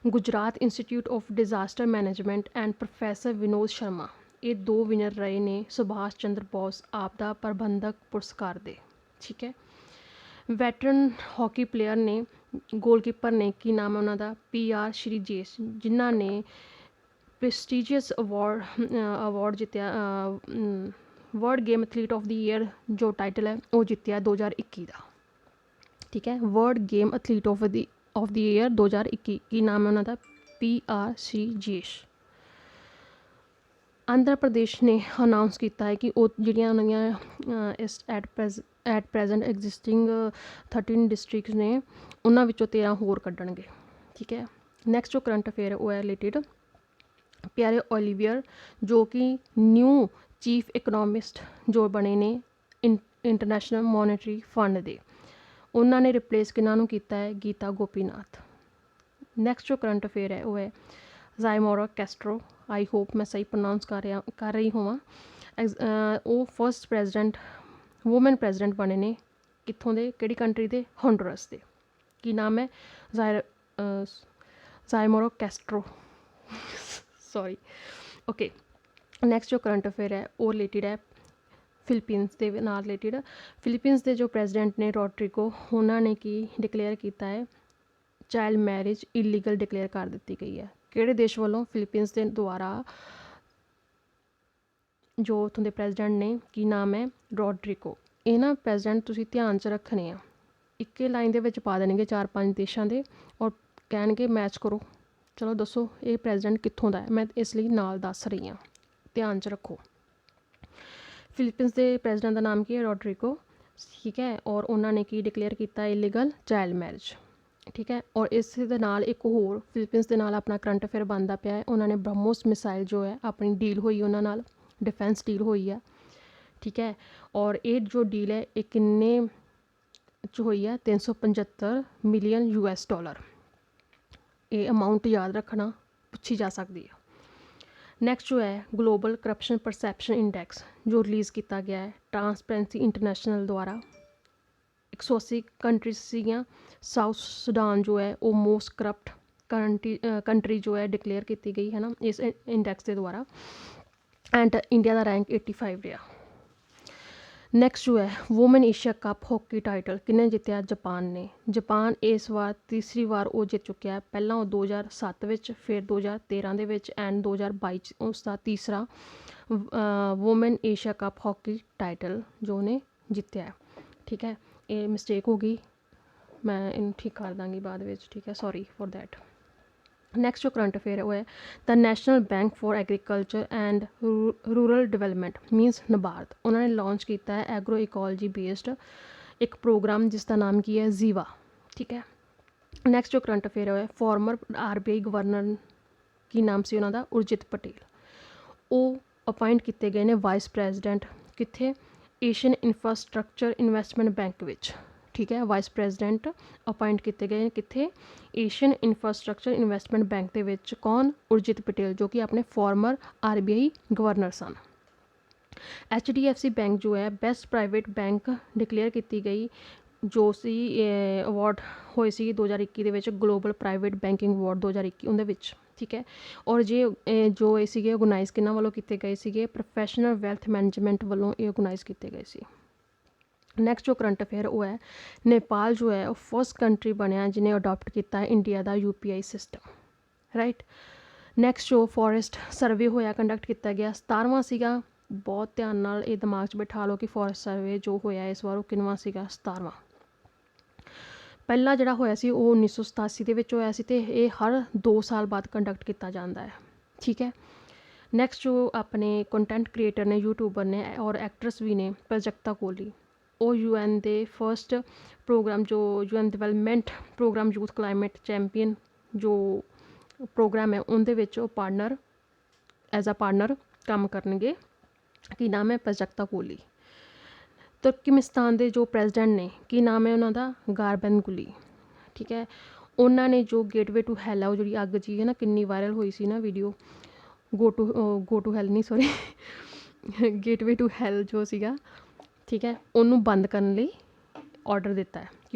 Gujarat institute of disaster management and professor Vinod Sharma ये 2 विनर रहे ने सुभाष चंद्र बोस आपदा प्रबंधक पुरस्कार दे। ठीक है, वैटरन हॉकी प्लेयर ने गोलकीपर ने की नाम है उन्होंने PR श्रीजेश, जिन्हों ने प्रेस्टीजियस अवार्ड जितया world game athlete of the year जो टाइटल है वो जितया 2021 का। ठीक है, world game athlete of the year 2021 की नाम है उन्होंने PR श्रीजेश। आंध्र प्रदेश ने अनाउंस किया है कि जिहड़ियां उन्होंने इस एट प्रेजेंट एग्जिस्टिंग 13 डिस्ट्रिक्ट ने उन्होंने विचों 13 होर कड्ढणगे। ठीक है, नैक्सट जो करंट अफेयर है वो है रिलेटेड प्यारे ओलिवियर जो कि न्यू चीफ इकनॉमिस्ट जो बने ने इंटरनेशनल मॉनेटरी फंड दे। उन्होंने रिप्लेस किन्हों किया है गीता गोपीनाथ। नैक्सट जो करंट अफेयर है वो है ज़ाइमोरा कैस्ट्रो, आई होप मैं सही प्रोनाउंस कर रही होवां। वो फर्स्ट प्रेजिडेंट वूमेन प्रेजिडेंट बने ने कित्थों दे, किहड़ी कंट्री दे? हॉन्डुरस दे। की नाम है ज़ाइमोरा कैस्ट्रो सॉरी। ओके, नैक्सट जो करंट अफेयर है वो रिलेटेड है फिलीपीनस के नाल रिलेटेड। फिलीपीनस के जो प्रेजिडेंट ने रोड्रिगो उन्होंने की डिकलेयर किया है चाइल्ड मैरिज इलीगल डिकलेयर कर दी गई है। किहड़े देश वालों? फिलीपीनस के द्वारा जो उत्थों के प्रेजिडेंट ने की नाम है रोड्रिगो। ये ना प्रेजिडेंट तुसीं ध्यान च रखने आ, एक लाइन दे विच पा देणगे 4-5 देशों के और कहणगे मैच करो, चलो दसो ये प्रेजिडेंट कित्थों दा है, मैं इसलिए नाल दस रही हाँ, ध्यान च रखो। फिलीपीनस के प्रेजिडेंट का नाम की है रोड्रिगो। ठीक है, और उन्होंने की डिकलेयर किया इलीगल चाइल्ड मैरिज। ठीक है, और इस दे नाल एक होर फिलीपीनस के नाल अपना करंट अफेयर बनता पाया है। उन्होंने ब्रह्मोस मिसाइल जो है अपनी डील हुई उन्होंने नाल, डिफेंस डील हुई है। ठीक है, और ये जो डील है ये किन्ने च हुई है? 375 मिलियन $। ये अमाउंट याद रखना, पूछी जा सकती है। नैक्सट जो है ग्लोबल करप्शन परसैप्शन इंडैक्स जो रिलीज़ किया गया है ट्रांसपेरेंसी इंटरनेशनल द्वारा। 180 कंट्रीज सीगियां। साउथ सुडान जो है वो मोस्ट करप्ट कंट्री जो है डिकलेयर की गई है ना इस इंडैक्स के द्वारा, एंड इंडिया का रैंक 85 रहा। नैक्सट जो है women Asia cup hockey title किन्ने जितया? जापान ने। जापान इस बार तीसरी बार वो जित चुकिया है, पहला वो 2007 विच, फिर 2013 दे विच एंड 2022 उसका तीसरा women Asia cup hockey title जो उन्हें जितया है। ठीक है, ये मिसटेक हो गई, मैं इन ठीक कर दाँगी बाद में। ठीक है, सॉरी फॉर दैट। नैक्सट जो करंट अफेयर है वो है the national bank for agriculture and rural development मीनस NABARD. उन्होंने लॉन्च किया है एग्रो इकोलॉजी बेस्ड एक प्रोग्राम जिसका नाम की है जीवा। ठीक है, नैक्सट जो करंट अफेयर है फॉर्मर RBI गवर्नर की नाम से उन्होंने उर्जित पटेल। वो अपॉइंट किए गए ने वाइस प्रेजिडेंट कित्थे? Asian infrastructure investment bank which. ठीक है। वाइस प्रेजिडेंट अपॉइंट किए गए कितने, एशियन इंफ्रास्ट्रक्चर इन्वेस्टमेंट बैंक के विच कौन, उर्जित पटेल जो कि अपने फॉर्मर RBI गवर्नर सन। HDFC बैंक जो है बेस्ट प्राइवेट बैंक डिकलेयर की गई जो सी अवार्ड होए सी 2021 ਦੇ ਵਿੱਚ ਗਲੋਬਲ ਪ੍ਰਾਈਵੇਟ ਬੈਂਕਿੰਗ ਅਵਾਰਡ 2021 ਉਹਦੇ ਵਿੱਚ, ਠੀਕ ਹੈ। ਔਰ ਜੇ ਜੋ ਇਹ ਸੀਗੇ ਆਰਗੇਨਾਈਜ਼ ਕਿਹਨਾਂ ਵੱਲੋਂ ਕੀਤੇ ਗਏ ਸੀਗੇ, ਪ੍ਰੋਫੈਸ਼ਨਲ ਵੈਲਥ ਮੈਨੇਜਮੈਂਟ ਵੱਲੋਂ ਇਹ ਆਰਗੇਨਾਈਜ਼ ਕੀਤੇ ਗਏ ਸੀ। ਨੈਕਸਟ ਜੋ ਕਰੰਟ ਅਫੇਅਰ ਉਹ ਹੈ ਨੇਪਾਲ ਜੋ ਹੈ ਉਹ ਫਸਟ ਕੰਟਰੀ ਬਣਿਆ ਜਿਹਨੇ ਅਡੋਪਟ ਕੀਤਾ ਹੈ ਇੰਡੀਆ ਦਾ UPI ਸਿਸਟਮ, ਰਾਈਟ। ਨੈਕਸਟ ਜੋ ਫੋਰੈਸਟ ਸਰਵੇ ਹੋਇਆ ਕੰਡਕਟ ਕੀਤਾ ਗਿਆ 17ਵਾਂ ਸੀਗਾ। ਬਹੁਤ ਧਿਆਨ ਨਾਲ ਇਹ ਦਿਮਾਗ 'ਚ ਬਿਠਾ ਲਓ ਕਿ ਫੋਰੈਸਟ ਸਰਵੇ ਜੋ ਹੋਇਆ ਇਸ ਵਾਰ ਉਹ ਕਿੰਨਵਾਂ ਸੀਗਾ, 17ਵਾਂ। ਪਹਿਲਾ ਜਿਹੜਾ ਹੋਇਆ ਸੀ ਉਹ 1987 ਦੇ ਵਿੱਚ ਹੋਇਆ ਸੀ ਅਤੇ ਇਹ ਹਰ 2 ਸਾਲ ਬਾਅਦ ਕੰਡਕਟ ਕੀਤਾ ਜਾਂਦਾ ਹੈ, ਠੀਕ ਹੈ। ਨੈਕਸਟ ਜੋ ਆਪਣੇ ਕੰਟੈਂਟ ਕ੍ਰੀਏਟਰ ਨੇ, ਯੂਟਿਊਬਰ ਨੇ ਔਰ ਐਕਟਰਸ ਵੀ ਨੇ, ਪ੍ਰਜਕਤਾ ਕੋਹਲੀ, ਉਹ UN ਦੇ ਫਸਟ ਪ੍ਰੋਗਰਾਮ ਜੋ UN development program youth climate champion ਜੋ ਪ੍ਰੋਗਰਾਮ ਹੈ ਉਹਦੇ ਵਿੱਚ ਉਹ ਪਾਰਟਨਰ ਐਜ਼ ਅ ਪਾਰਟਨਰ ਕੰਮ ਕਰਨਗੇ। ਕੀ ਨਾਮ ਹੈ, ਪ੍ਰਜਕਤਾ ਕੋਹਲੀ। ਤੁਰਕਮਿਸਤਾਨ ਦੇ ਜੋ ਪ੍ਰੈਜ਼ੀਡੈਂਟ ਨੇ ਕੀ ਨਾਮ ਹੈ ਉਹਨਾਂ ਦਾ, ਗਾਰਬੈਨਗੁਲੀ, ਠੀਕ ਹੈ। ਉਹਨਾਂ ਨੇ ਜੋ ਗੇਟਵੇ ਟੂ ਹੈਲ ਹੈ ਉਹ ਜਿਹੜੀ ਅੱਗ ਜੀ ਹੈ ਨਾ ਕਿੰਨੀ ਵਾਇਰਲ ਹੋਈ ਸੀ ਨਾ ਵੀਡੀਓ, ਗੋ ਟੂ ਹੈਲ ਨਹੀਂ ਸੌਰੀ ਗੇਟਵੇ ਟੂ ਹੈਲ ਜੋ ਸੀਗਾ, ਠੀਕ ਹੈ, ਉਹਨੂੰ ਬੰਦ ਕਰਨ ਲਈ ਆਰਡਰ ਦਿੱਤਾ ਹੈ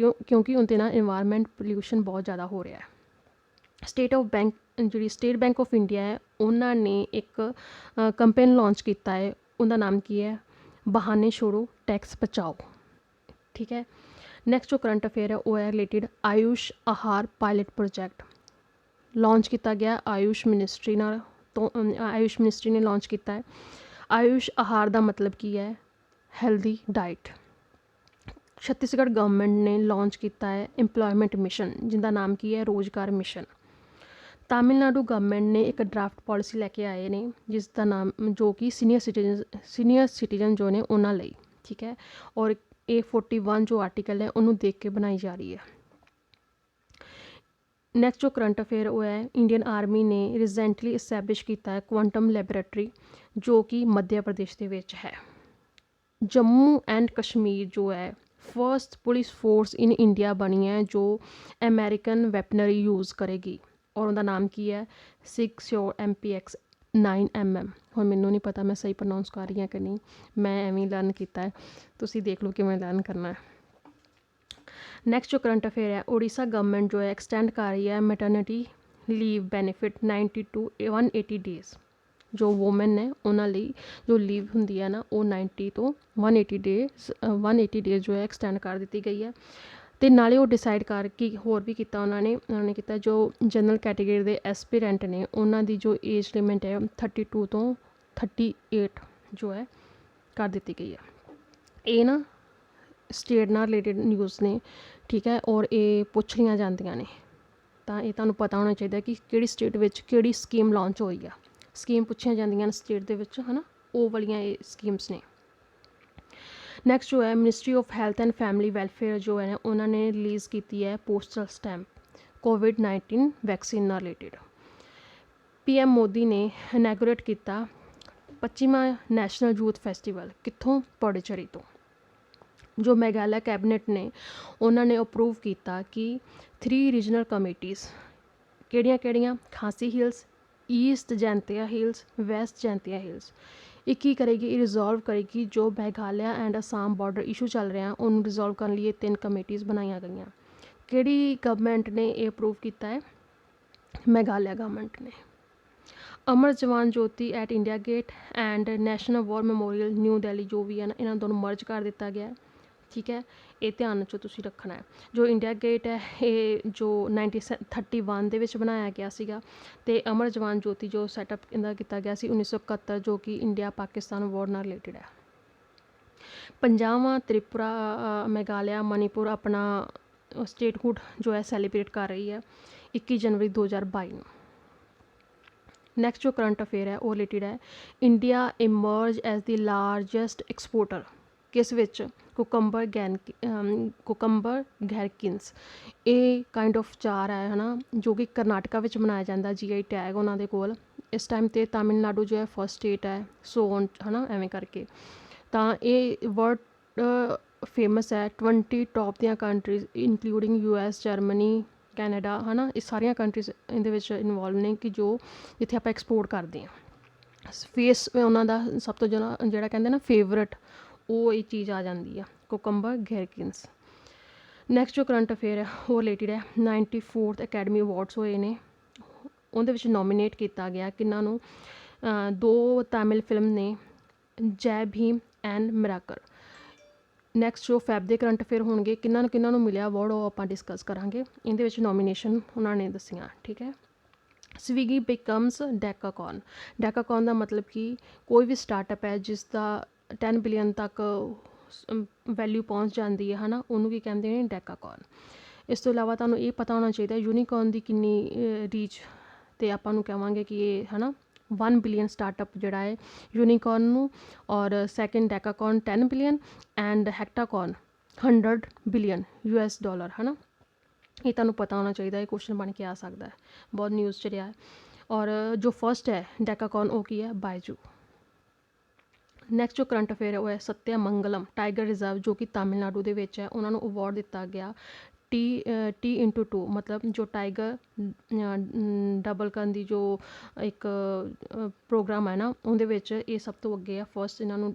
ਕਿਉਂਕਿ ਉਹਦੇ ਨਾਲ ਇਨਵਾਇਰਮੈਂਟ ਪੋਲਿਊਸ਼ਨ ਬਹੁਤ ਜ਼ਿਆਦਾ ਹੋ ਰਿਹਾ ਹੈ। ਸਟੇਟ ਬੈਂਕ ਆਫ ਇੰਡੀਆ ਹੈ ਉਹਨਾਂ ਨੇ ਇੱਕ ਕੰਪੇਨ ਲਾਂਚ ਕੀਤਾ ਹੈ, ਉਹਦਾ ਨਾਮ ਕੀ ਹੈ, ਬਹਾਨੇ ਛੋੜੋ ਟੈਕਸ ਬਚਾਓ, ਠੀਕ ਹੈ। ਨੈਕਸਟ ਜੋ ਕਰੰਟ ਅਫੇਅਰ ਹੈ ਉਹ ਹੈ ਰਿਲੇਟਿਡ ਆਯੂਸ਼ ਆਹਾਰ ਪਾਇਲਟ ਪ੍ਰੋਜੈਕਟ ਲਾਂਚ ਕੀਤਾ ਗਿਆ ਆਯੂਸ਼ ਮਿਨਿਸਟਰੀ ਨਾਲ ਆਯੂਸ਼ ਮਿਨਿਸਟਰੀ ਨੇ ਲਾਂਚ ਕੀਤਾ ਹੈ। ਆਯੂਸ਼ ਆਹਾਰ ਦਾ ਮਤਲਬ ਕੀ ਹੈ, ਹੈਲਦੀ ਡਾਈਟ। ਛੱਤੀਸਗੜ੍ਹ ਗਵਰਨਮੈਂਟ ਨੇ ਲਾਂਚ ਕੀਤਾ ਹੈ ਇੰਪਲੋਇਮੈਂਟ ਮਿਸ਼ਨ ਜਿਹਦਾ ਨਾਮ ਕੀ ਹੈ, ਰੋਜ਼ਗਾਰ ਮਿਸ਼ਨ। ਤਾਮਿਲਨਾਡੂ ਗਵਰਨਮੈਂਟ ਨੇ ਇੱਕ ਡਰਾਫਟ ਪਾਲਿਸੀ ਲੈ ਕੇ ਆਏ ਨੇ ਜਿਸ ਦਾ ਨਾਮ ਜੋ ਕਿ ਸੀਨੀਅਰ ਸਿਟੀਜ਼ਨ ਜੋ ਨੇ ਉਹਨਾਂ ਲਈ, ਠੀਕ ਹੈ। ਔਰ ਇਹ 41 ਜੋ ਆਰਟੀਕਲ ਹੈ ਉਹਨੂੰ ਦੇਖ ਕੇ ਬਣਾਈ ਜਾ ਰਹੀ ਹੈ। ਨੈਕਸਟ ਜੋ ਕਰੰਟ ਅਫੇਅਰ ਉਹ ਹੈ ਇੰਡੀਅਨ ਆਰਮੀ ਨੇ ਰੀਸੈਂਟਲੀ ਇਸਟੈਬਲਿਸ਼ ਕੀਤਾ ਹੈ ਕੁਆਂਟਮ ਲੈਬੋਰੇਟਰੀ ਜੋ ਕਿ ਮੱਧ ਪ੍ਰਦੇਸ਼ ਦੇ ਵਿੱਚ ਹੈ। ਜੰਮੂ ਐਂਡ ਕਸ਼ਮੀਰ ਜੋ ਹੈ first police force in India ਬਣੀ ਹੈ ਜੋ ਅਮੈਰੀਕਨ ਵੈਪਨਰੀ ਯੂਜ਼ ਕਰੇਗੀ ਔਰ ਉਹਦਾ ਨਾਮ ਕੀ ਹੈ, ਸਿਕਸ਼ੋਰ MPX 9mm। ਹੁਣ ਮੈਨੂੰ ਨਹੀਂ ਪਤਾ ਮੈਂ ਸਹੀ ਪ੍ਰੋਨਾਊਂਸ ਕਰ ਰਹੀ ਹਾਂ ਕਿ ਨਹੀਂ, ਮੈਂ ਐਵੇਂ ਹੀ ਲਰਨ ਕੀਤਾ ਹੈ, ਤੁਸੀਂ ਦੇਖ ਲਓ ਕਿਵੇਂ ਲਰਨ ਕਰਨਾ ਹੈ। ਨੈਕਸਟ ਜੋ ਕਰੰਟ ਅਫੇਅਰ ਹੈ ਉੜੀਸਾ ਗਵਰਨਮੈਂਟ ਜੋ ਹੈ ਐਕਸਟੈਂਡ ਕਰ ਰਹੀ ਹੈ maternity leave benefit 90 to 180 days. ਜੋ ਵੂਮੈਨ ਨੇ ਉਹਨਾਂ ਲਈ ਜੋ ਲੀਵ ਹੁੰਦੀ ਹੈ ਨਾ ਉਹ 90 ਤੋਂ 180 ਡੇਜ਼ ਜੋ ਹੈ ਐਕਸਟੈਂਡ ਕਰ ਦਿੱਤੀ ਗਈ ਹੈ। ਅਤੇ ਨਾਲੇ ਉਹ ਡਿਸਾਈਡ ਕਰਕੇ ਹੋਰ ਵੀ ਕੀਤਾ ਉਹਨਾਂ ਨੇ ਕੀਤਾ ਜੋ ਜਨਰਲ ਕੈਟੇਗਰੀ ਦੇ ਐਸਪੀਰੈਂਟ ਨੇ ਉਹਨਾਂ ਦੀ ਜੋ ਏਜ ਲਿਮਿਟ ਹੈ 32 ਤੋਂ 38 ਜੋ ਹੈ ਕਰ ਦਿੱਤੀ ਗਈ ਹੈ। ਇਹ ਨਾ ਸਟੇਟ ਨਾਲ ਰਿਲੇਟਿਡ ਨਿਊਜ਼ ਨੇ, ਠੀਕ ਹੈ, ਔਰ ਇਹ ਪੁੱਛ ਲਈਆਂ ਜਾਂਦੀਆਂ ਨੇ ਤਾਂ ਇਹ ਤੁਹਾਨੂੰ ਪਤਾ ਹੋਣਾ ਚਾਹੀਦਾ ਕਿ ਕਿਹੜੀ ਸਟੇਟ ਵਿੱਚ ਕਿਹੜੀ ਸਕੀਮ ਲਾਂਚ ਹੋਈ ਆ। ਸਕੀਮ ਪੁੱਛੀਆਂ ਜਾਂਦੀਆਂ ਨੇ ਸਟੇਟ ਦੇ ਵਿੱਚ, ਹੈ ਨਾ, ਉਹ ਵਾਲੀਆਂ ਇਹ ਸਕੀਮਸ ਨੇ। ਨੈਕਸਟ ਜੋ ਹੈ ministry of health and family welfare ਜੋ ਹੈ ਉਹਨਾਂ ਨੇ ਰਿਲੀਜ਼ ਕੀਤੀ ਹੈ ਪੋਸਟਲ ਸਟੈਂਪ COVID-19 ਵੈਕਸੀਨ ਨਾਲ ਰਿਲੇਟਿਡ। PM ਮੋਦੀ ਨੇ ਇਨੈਗੋਰੇਟ ਕੀਤਾ 25ਵਾਂ ਨੈਸ਼ਨਲ ਯੂਥ ਫੈਸਟੀਵਲ ਕਿੱਥੋਂ, ਪੌਂਡੀਚੇਰੀ ਤੋਂ। ਜੋ ਮੇਘਾਲਿਆ ਕੈਬਨਿਟ ਨੇ ਉਹਨਾਂ ਨੇ ਅਪਰੂਵ ਕੀਤਾ ਕਿ 3 ਰੀਜਨਲ ਕਮੇਟੀਜ਼ ਕਿਹੜੀਆਂ Khasi hills, east Jaintia hills, west Jaintia hills ਇਹ ਕੀ ਕਰੇਗੀ, ਇਹ ਰਿਜ਼ੋਲਵ ਕਰੇਗੀ ਜੋ Meghalaya and Assam border issue ਚੱਲ ਰਿਹਾ ਉਹਨੂੰ ਰਿਜ਼ੋਲਵ ਕਰਨ ਲਈ ਇਹ 3 ਕਮੇਟੀਜ਼ ਬਣਾਈਆਂ ਗਈਆਂ। ਕਿਹੜੀ ਗਵਰਨਮੈਂਟ ਨੇ ਇਹ ਅਪਰੂਵ ਕੀਤਾ ਹੈ, ਮੇਘਾਲਿਆ ਗਵਰਨਮੈਂਟ ਨੇ। Amar Jawan Jyoti at India Gate and National War Memorial New Delhi ਜੋ ਵੀ ਹੈ ਨਾ ਇਹਨਾਂ ਦੋਨੋਂ ਮਰਜ ਕਰ ਦਿੱਤਾ ਗਿਆ, ਠੀਕ ਹੈ। ਇਹ ਧਿਆਨ 'ਚ ਤੁਸੀਂ ਰੱਖਣਾ ਹੈ। ਜੋ ਇੰਡੀਆ ਗੇਟ ਹੈ ਇਹ ਜੋ 1931 ਦੇ ਵਿੱਚ ਬਣਾਇਆ ਗਿਆ ਸੀਗਾ ਅਤੇ ਅਮਰ ਜਵਾਨ ਜੋਤੀ ਜੋ ਸੈਟਅਪ ਇਹਦਾ ਕੀਤਾ ਗਿਆ ਸੀ 1971 ਜੋ ਕਿ ਇੰਡੀਆ ਪਾਕਿਸਤਾਨ ਵਾਰ ਨਾਲ ਰਿਲੇਟਿਡ ਹੈ। ਪੰਜਾਬਾਂ ਤ੍ਰਿਪੁਰਾ ਮੇਘਾਲਿਆ ਮਣੀਪੁਰ ਆਪਣਾ ਸਟੇਟਹੁੱਡ ਜੋ ਹੈ ਸੈਲੀਬ੍ਰੇਟ ਕਰ ਰਹੀ ਹੈ 21 ਜਨਵਰੀ 2022 ਨੂੰ। ਨੈਕਸਟ ਜੋ ਕਰੰਟ ਅਫੇਅਰ ਹੈ ਉਹ ਰਿਲੇਟਿਡ ਹੈ ਇੰਡੀਆ ਇਮਰਜ ਐਜ਼ ਦੀ ਲਾਰਜੈਸਟ ਐਕਸਪੋਰਟਰ ਕਿਸ ਵਿੱਚ, ਕੁਕੰਬਰ ਗੈਰਕਿਨਸ। ਇਹ ਕਾਈਂਡ ਆਫ ਚਾਰ ਹੈ ਨਾ ਜੋ ਕਿ ਕਰਨਾਟਕਾ ਵਿੱਚ ਮਨਾਇਆ ਜਾਂਦਾ, GI ਟੈਗ ਉਹਨਾਂ ਦੇ ਕੋਲ ਇਸ ਟਾਈਮ 'ਤੇ। ਤਾਮਿਲਨਾਡੂ ਜੋ ਹੈ ਫਸਟ ਸਟੇਟ ਹੈ, ਸੋ ਔਨ ਹੈ ਨਾ ਐਵੇਂ ਕਰਕੇ। ਤਾਂ ਇਹ ਵਰਲਡ ਫੇਮਸ ਹੈ 20 ਟੌਪ ਦੀਆਂ countries including US Germany Canada ਹੈ ਨਾ, ਇਹ ਸਾਰੀਆਂ ਕੰਟਰੀਜ਼ ਇਹਦੇ ਵਿੱਚ ਇਨਵੋਲਵ ਨੇ ਕਿ ਜੋ ਜਿੱਥੇ ਆਪਾਂ ਐਕਸਪੋਰਟ ਕਰਦੇ ਹਾਂ। ਫੇਸ ਉਹਨਾਂ ਦਾ ਸਭ ਤੋਂ ਜਿਹੜਾ ਕਹਿੰਦੇ ਨਾ ਫੇਵਰਟ, ਉਹ ਇਹ ਚੀਜ਼ ਆ ਜਾਂਦੀ ਆ ਕੋਕੰਬਰ ਗੈਰਕਿਨਸ। ਨੈਕਸਟ ਜੋ ਕਰੰਟ ਅਫੇਅਰ ਹੈ ਉਹ ਰਿਲੇਟਿਡ ਹੈ 94th ਅਕੈਡਮੀ ਅਵਾਰਡਸ ਹੋਏ ਨੇ, ਉਹਦੇ ਵਿੱਚ ਨੋਮੀਨੇਟ ਕੀਤਾ ਗਿਆ ਕਿਹਨਾਂ ਨੂੰ, 2 ਤਾਮਿਲ ਫਿਲਮ ਨੇ, ਜੈ ਭੀਮ ਐਂਡ ਮਿਰਾਕਲ। ਨੈਕਸਟ ਜੋ ਫੈਬ ਦੇ ਕਰੰਟ ਅਫੇਅਰ ਹੋਣਗੇ ਕਿਹਨਾਂ ਨੂੰ ਮਿਲਿਆ ਅਵਾਰਡ, ਉਹ ਆਪਾਂ ਡਿਸਕਸ ਕਰਾਂਗੇ। ਇਹਦੇ ਵਿੱਚ ਨੋਮੀਨੇਸ਼ਨ ਉਹਨਾਂ ਨੇ ਦੱਸੀਆਂ, ਠੀਕ ਹੈ। Swiggy becomes ਡੈਕਾਕੌਨ। ਡੈਕਾਕੌਨ ਦਾ ਮਤਲਬ ਕਿ ਕੋਈ ਵੀ ਸਟਾਰਟਅਪ ਹੈ ਜਿਸ ਦਾ 10 ਬਿਲੀਅਨ ਤੱਕ ਵੈਲਿਊ ਪਹੁੰਚ ਜਾਂਦੀ ਹੈ ਨਾ, ਉਹਨੂੰ ਕੀ ਕਹਿੰਦੇ ਨੇ, ਡੈਕਾਕੌਨ। ਇਸ ਤੋਂ ਇਲਾਵਾ ਤੁਹਾਨੂੰ ਇਹ ਪਤਾ ਹੋਣਾ ਚਾਹੀਦਾ ਯੂਨੀਕੌਰਨ ਦੀ ਕਿੰਨੀ ਰੀਚ, ਅਤੇ ਆਪਾਂ ਨੂੰ ਕਹਾਂਗੇ ਕਿ ਇਹ ਹੈ ਨਾ 1 ਬਿਲੀਅਨ ਸਟਾਰਟਅਪ ਜਿਹੜਾ ਹੈ ਯੂਨੀਕੌਰਨ ਨੂੰ, ਔਰ second decacorn 10 billion and hectocorn 100 billion US dollar ਹੈ ਨਾ। ਇਹ ਤੁਹਾਨੂੰ ਪਤਾ ਹੋਣਾ ਚਾਹੀਦਾ, ਇਹ ਕੁਐਸਚਨ ਬਣ ਕੇ ਆ ਸਕਦਾ ਹੈ, ਬਹੁਤ ਨਿਊਜ਼ 'ਚ ਰਿਹਾ ਹੈ। ਔਰ ਜੋ ਫਸਟ ਹੈ ਡੈਕਾਕੌਨ ਉਹ ਕੀ ਹੈ, ਬਾਇਜੂ। ਨੈਕਸਟ ਜੋ ਕਰੰਟ ਅਫੇਅਰ ਹੈ ਉਹ ਹੈ ਸਤਿਆ ਮੰਗਲਮ ਟਾਈਗਰ ਰਿਜ਼ਰਵ ਜੋ ਕਿ ਤਾਮਿਲਨਾਡੂ ਦੇ ਵਿੱਚ ਹੈ, ਉਹਨਾਂ ਨੂੰ ਅਵਾਰਡ ਦਿੱਤਾ ਗਿਆ T/2 ਮਤਲਬ ਜੋ ਟਾਈਗਰ ਡਬਲ ਕਰਨ ਦੀ ਜੋ ਇੱਕ ਪ੍ਰੋਗਰਾਮ ਹੈ ਨਾ, ਉਹਦੇ ਵਿੱਚ ਇਹ ਸਭ ਤੋਂ ਅੱਗੇ ਆ, ਫਸਟ ਇਹਨਾਂ ਨੂੰ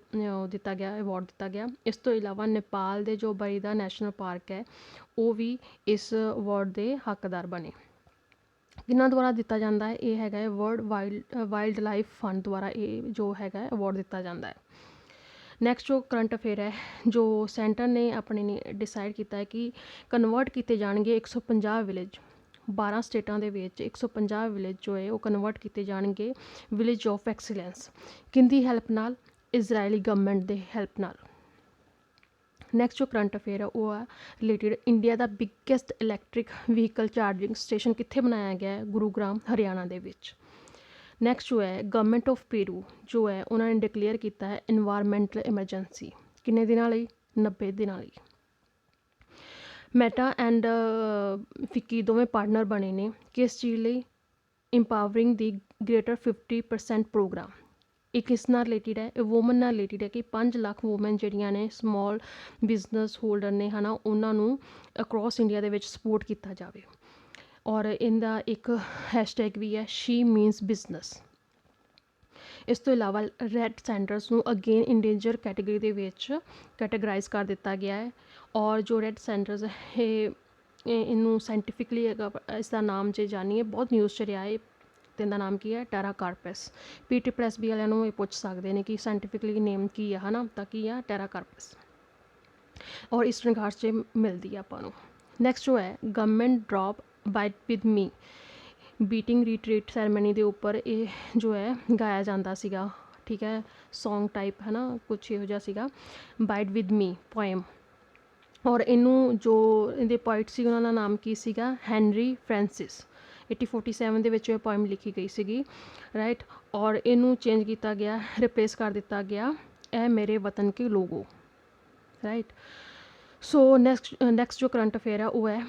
ਦਿੱਤਾ ਗਿਆ, ਅਵਾਰਡ ਦਿੱਤਾ ਗਿਆ। ਇਸ ਤੋਂ ਇਲਾਵਾ ਨੇਪਾਲ ਦੇ ਜੋ ਬਰੀਦਾ ਨੈਸ਼ਨਲ ਪਾਰਕ ਹੈ ਉਹ ਵੀ ਇਸ ਅਵਾਰਡ ਦੇ ਹੱਕਦਾਰ ਬਣੇ। ਕਿਹਨਾਂ ਦੁਆਰਾ ਦਿੱਤਾ ਜਾਂਦਾ ਹੈ, ਇਹ ਹੈਗਾ ਹੈ ਵਰਲਡ ਵਾਈਲਡ ਲਾਈਫ ਫੰਡ ਦੁਆਰਾ ਇਹ ਜੋ ਹੈਗਾ ਅਵਾਰਡ ਦਿੱਤਾ ਜਾਂਦਾ ਹੈ। ਨੈਕਸਟ ਜੋ ਕਰੰਟ ਅਫੇਅਰ ਹੈ ਜੋ ਸੈਂਟਰ ਨੇ ਆਪਣੇ ਨੇ ਡਿਸਾਈਡ ਕੀਤਾ ਹੈ ਕਿ ਕਨਵਰਟ ਕੀਤੇ ਜਾਣਗੇ 150 ਵਿਲੇਜ, 12 ਸਟੇਟਾਂ ਦੇ ਵਿੱਚ 150 ਵਿਲੇਜ ਜੋ ਹੈ ਉਹ ਕਨਵਰਟ ਕੀਤੇ ਜਾਣਗੇ ਵਿਲੇਜ ਆਫ ਐਕਸੀਲੈਂਸ। ਕਿਹਦੀ ਹੈਲਪ ਨਾਲ, ਇਜ਼ਰਾਈਲੀ ਗਵਰਨਮੈਂਟ ਦੇ ਹੈਲਪ ਨਾਲ। ਨੈਕਸਟ ਜੋ ਕਰੰਟ ਅਫੇਅਰ ਹੈ ਉਹ ਹੈ ਰਿਲੇਟਿਡ ਇੰਡੀਆ ਦਾ biggest electric vehicle charging station ਕਿੱਥੇ ਬਣਾਇਆ ਗਿਆ ਹੈ, ਗੁਰੂਗ੍ਰਾਮ ਹਰਿਆਣਾ ਦੇ ਵਿੱਚ। ਨੈਕਸਟ ਜੋ ਹੈ ਗਵਰਨਮੈਂਟ ਆਫ ਪੇਰੂ ਜੋ ਹੈ ਉਹਨਾਂ ਨੇ ਡਿਕਲੇਅਰ ਕੀਤਾ ਹੈ ਇਨਵਾਇਰਮੈਂਟਲ ਐਮਰਜੈਂਸੀ, ਕਿੰਨੇ ਦਿਨਾਂ ਲਈ, 90 ਦਿਨਾਂ ਲਈ। ਮੈਟਾ ਐਂਡ ਫਿੱਕੀ ਦੋਵੇਂ ਪਾਰਟਨਰ ਬਣੇ ਨੇ ਕਿਸ ਚੀਜ਼ ਲਈ, ਇੰਪਾਵਰਿੰਗ ਦੀ ਗ੍ਰੇਟਰ 50% ਪ੍ਰੋਗਰਾਮ। ਇਹ ਕਿਸ ਨਾਲ ਰਿਲੇਟਿਡ ਹੈ, ਇਹ ਵੂਮਨ ਨਾਲ ਰਿਲੇਟਿਡ ਹੈ ਕਿ 5 ਲੱਖ ਵੂਮਨ ਜਿਹੜੀਆਂ ਨੇ ਸਮੋਲ ਬਿਜ਼ਨਸ ਹੋਲਡਰ ਨੇ ਹੈ ਨਾ, ਉਹਨਾਂ ਨੂੰ ਅਕਰੋਸ ਇੰਡੀਆ ਦੇ ਵਿੱਚ ਸਪੋਰਟ ਕੀਤਾ ਜਾਵੇ। ਔਰ ਇਹਦਾ ਇੱਕ ਹੈਸ਼ਟੈਗ ਵੀ ਹੈ ਸ਼ੀ ਮੀਨਸ ਬਿਜ਼ਨਸ। ਇਸ ਤੋਂ ਇਲਾਵਾ ਰੈੱਡ ਸੈਂਟਰਸ ਨੂੰ ਅਗੇਨ ਇੰਡੇਂਜਰ ਕੈਟੇਗਰੀ ਦੇ ਵਿੱਚ ਕੈਟੇਗਰਾਈਜ਼ ਕਰ ਦਿੱਤਾ ਗਿਆ ਹੈ। ਔਰ ਜੋ ਰੈੱਡ ਸੈਂਟਰਸ ਇਹਨੂੰ ਸਾਇੰਟੀਫਿਕਲੀ ਇਸ ਦਾ ਨਾਮ ਜੇ ਜਾਣੀਏ, ਬਹੁਤ ਨਿਊਜ਼ 'ਚ ਰਿਹਾ ਹੈ, ਅਤੇ ਇਹਦਾ ਨਾਮ ਕੀ ਹੈ, ਟੈਰਾਕਾਰਪਸ। PSSB ਵਾਲਿਆਂ ਨੂੰ ਇਹ ਪੁੱਛ ਸਕਦੇ ਨੇ ਕਿ ਸਾਇੰਟੀਫਿਕਲੀ ਨੇਮ ਕੀ ਆ ਹੈ ਨਾ, ਤਾਂ ਕੀ ਆ, ਟੈਰਾਕਾਰਪਸ। ਔਰ ਈਸਟਰਨ ਘਾਟਸ 'ਚ ਮਿਲਦੀ ਆ ਆਪਾਂ ਨੂੰ। ਨੈਕਸਟ ਜੋ ਹੈ government drop bite with me beating retreat ceremony ਦੇ ਉੱਪਰ ਇਹ ਜੋ ਹੈ ਗਾਇਆ ਜਾਂਦਾ ਸੀਗਾ, ਠੀਕ ਹੈ, ਸੌਂਗ ਟਾਈਪ ਹੈ ਨਾ, ਕੁਛ ਇਹੋ ਜਿਹਾ ਸੀਗਾ, ਬਾਈਟ ਵਿਦ ਮੀ ਪੋਇਮ। ਔਰ ਇਹਨੂੰ ਜੋ ਇਹਦੇ ਪੋਇਟ ਸੀ ਉਹਨਾਂ ਦਾ ਨਾਮ ਕੀ ਸੀਗਾ, ਹੈਨਰੀ ਫ੍ਰਾਂਸਿਸ। 1847 ਦੇ ਵਿੱਚ ਇਹ ਪੋਇਮ ਲਿਖੀ ਗਈ ਸੀਗੀ, ਰਾਈਟ। ਔਰ ਇਹਨੂੰ ਚੇਂਜ ਕੀਤਾ ਗਿਆ, ਰਿਪਲੇਸ ਕਰ ਦਿੱਤਾ ਗਿਆ ਇਹ ਮੇਰੇ ਵਤਨ ਕੇ ਲੋਗੋ, ਰਾਈਟ। ਸੋ ਨੈਕਸਟ ਜੋ ਕਰੰਟ ਅਫੇਅਰ ਹੈ ਉਹ ਹੈ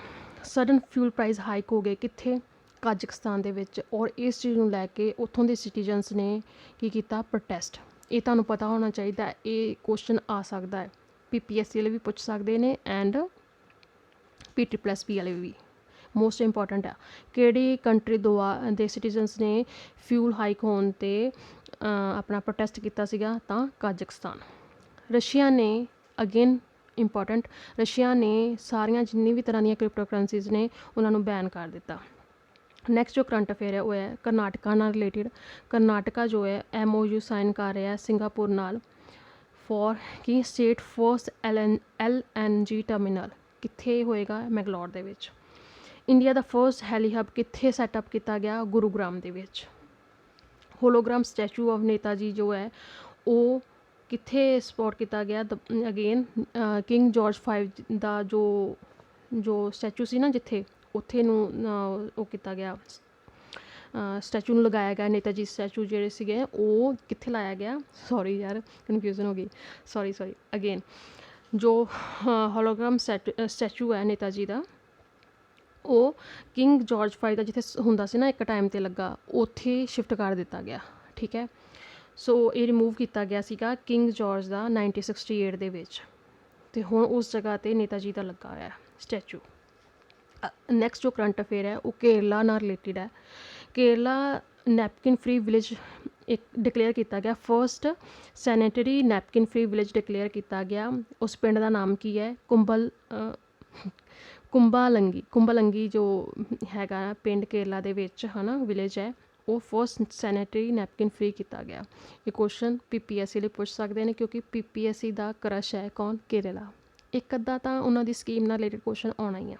ਸਡਨ ਫਿਊਲ ਪ੍ਰਾਈਸ ਹਾਈਕ ਹੋ ਗਏ ਕਿੱਥੇ, ਕਾਜ਼ਕਸਤਾਨ ਦੇ ਵਿੱਚ। ਔਰ ਇਸ ਚੀਜ਼ ਨੂੰ ਲੈ ਕੇ ਉੱਥੋਂ ਦੇ ਸਿਟੀਜ਼ਨਸ ਨੇ ਕੀ ਕੀਤਾ, ਪ੍ਰੋਟੈਸਟ। ਇਹ ਤੁਹਾਨੂੰ ਪਤਾ ਹੋਣਾ ਚਾਹੀਦਾ, ਇਹ ਕੁਐਸਚਨ ਆ ਸਕਦਾ ਹੈ, PPSC ਵਾਲੇ ਵੀ ਪੁੱਛ ਸਕਦੇ ਨੇ ਐਂਡ PSSB ਵਾਲੇ ਵੀ। ਮੋਸਟ ਇੰਪੋਰਟੈਂਟ ਆ, ਕਿਹੜੀ ਕੰਟਰੀ ਦੇ ਸਿਟੀਜ਼ਨਸ ਨੇ ਫਿਊਲ ਹਾਈਕ ਹੋਣ 'ਤੇ ਆਪਣਾ ਪ੍ਰੋਟੈਸਟ ਕੀਤਾ ਸੀਗਾ, ਤਾਂ ਕਾਜ਼ਕਸਤਾਨ। ਰਸ਼ੀਆ ਨੇ ਅਗੇਨ ਇੰਪੋਰਟੈਂਟ, ਰਸ਼ੀਆ ਨੇ ਸਾਰੀਆਂ ਜਿੰਨੀ ਵੀ ਤਰ੍ਹਾਂ ਦੀਆਂ ਕ੍ਰਿਪਟੋ ਕਰੰਸੀਜ਼ ਨੇ ਉਹਨਾਂ ਨੂੰ ਬੈਨ ਕਰ ਦਿੱਤਾ। ਨੈਕਸਟ ਜੋ ਕਰੰਟ ਅਫੇਅਰ ਹੈ ਉਹ ਹੈ ਕਰਨਾਟਕਾ ਨਾਲ ਰਿਲੇਟਿਡ। ਕਰਨਾਟਕਾ ਜੋ ਹੈ MOU ਸਾਈਨ ਕਰ ਰਿਹਾ ਸਿੰਗਾਪੁਰ ਨਾਲ ਫॉर ਕਿ ਸਟੇਟ ਫਸਟ LNG ਟਰਮੀਨਲ ਕਿੱਥੇ ਹੋਏਗਾ, ਮੈਂਗਲੋਰ ਦੇ ਵਿੱਚ। ਇੰਡੀਆ ਦਾ ਫਸਟ ਹੈਲੀ ਹਬ ਕਿੱਥੇ ਸੈਟਅਪ ਕੀਤਾ ਗਿਆ, ਗੁਰੂਗ੍ਰਾਮ ਦੇ ਵਿੱਚ। Hologram statue of Neta ji ਜੋ ਹੈ ਉਹ ਕਿੱਥੇ ਸਪੋਟ ਕੀਤਾ ਗਿਆ, ਅਗੇਨ ਕਿੰਗ ਜਾਰਜ 5 ਦਾ ਜੋ ਸਟੈਚੂ ਸੀ ਨਾ ਜਿੱਥੇ, ਉੱਥੇ ਨੂੰ ਉਹ ਕੀਤਾ ਗਿਆ, ਸਟੈਚੂ ਨੂੰ ਲਗਾਇਆ ਗਿਆ। ਨੇਤਾ ਜੀ ਸਟੈਚੂ ਜਿਹੜੇ ਸੀਗੇ ਉਹ ਕਿੱਥੇ ਲਾਇਆ ਗਿਆ, ਸੌਰੀ ਯਾਰ ਕਨਫਿਊਜ਼ਨ ਹੋ ਗਈ, ਸੌਰੀ ਅਗੇਨ। ਜੋ ਹੋਲੋਗ੍ਰਾਮ ਸਟੈਚੂ ਹੈ ਨੇਤਾ ਜੀ ਦਾ, ਉਹ ਕਿੰਗ ਜਾਰਜ 5 ਦਾ ਜਿੱਥੇ ਹੁੰਦਾ ਸੀ ਨਾ ਇੱਕ ਟਾਈਮ 'ਤੇ ਲੱਗਾ, ਉੱਥੇ ਸ਼ਿਫਟ ਕਰ ਦਿੱਤਾ ਗਿਆ, ਠੀਕ ਹੈ। ਸੋ ਇਹ ਰਿਮੂਵ ਕੀਤਾ ਗਿਆ ਸੀਗਾ ਕਿੰਗ ਜਾਰਜ ਦਾ 1968 ਦੇ ਵਿੱਚ, ਤੇ ਹੁਣ ਉਸ ਜਗ੍ਹਾ 'ਤੇ ਨੇਤਾ ਜੀ ਦਾ ਲੱਗਾ ਹੋਇਆ ਸਟੈਚੂ। ਨੈਕਸਟ ਜੋ ਕਰੰਟ ਅਫੇਅਰ ਹੈ ਉਹ ਕੇਰਲਾ ਨਾਲ ਰਿਲੇਟਿਡ ਹੈ। ਕੇਰਲਾ ਨੈਪਕਿਨ ਫ੍ਰੀ ਵਿਲੇਜ ਇੱਕ ਡਿਕਲੇਅਰ ਕੀਤਾ ਗਿਆ, first sanitary napkin free village declare ਕੀਤਾ ਗਿਆ। ਉਸ ਪਿੰਡ ਦਾ ਨਾਮ ਕੀ ਹੈ? ਕੁੰਬਾਲੰਗੀ ਜੋ ਹੈਗਾ ਪਿੰਡ ਕੇਰਲਾ ਦੇ ਵਿੱਚ ਹੈ ਨਾ, ਵਿਲੇਜ ਹੈ, ਉਹ ਫਸਟ ਸੈਨੇਟਰੀ ਨੈਪਕਿਨ ਫ੍ਰੀ ਕੀਤਾ ਗਿਆ। ਇਹ ਕੁਐਸਚਨ PPSC ਲਈ ਪੁੱਛ ਸਕਦੇ ਨੇ ਕਿਉਂਕਿ PPSC ਦਾ ਕਰਸ਼ ਹੈ ਕੌਣ? ਕੇਰਲਾ। ਇੱਕ ਅੱਧਾ ਤਾਂ ਉਹਨਾਂ ਦੀ ਸਕੀਮ ਨਾਲ ਰਿਲੇਟਡ ਕੁਐਸਚਨ ਆਉਣਾ ਹੀ ਆ।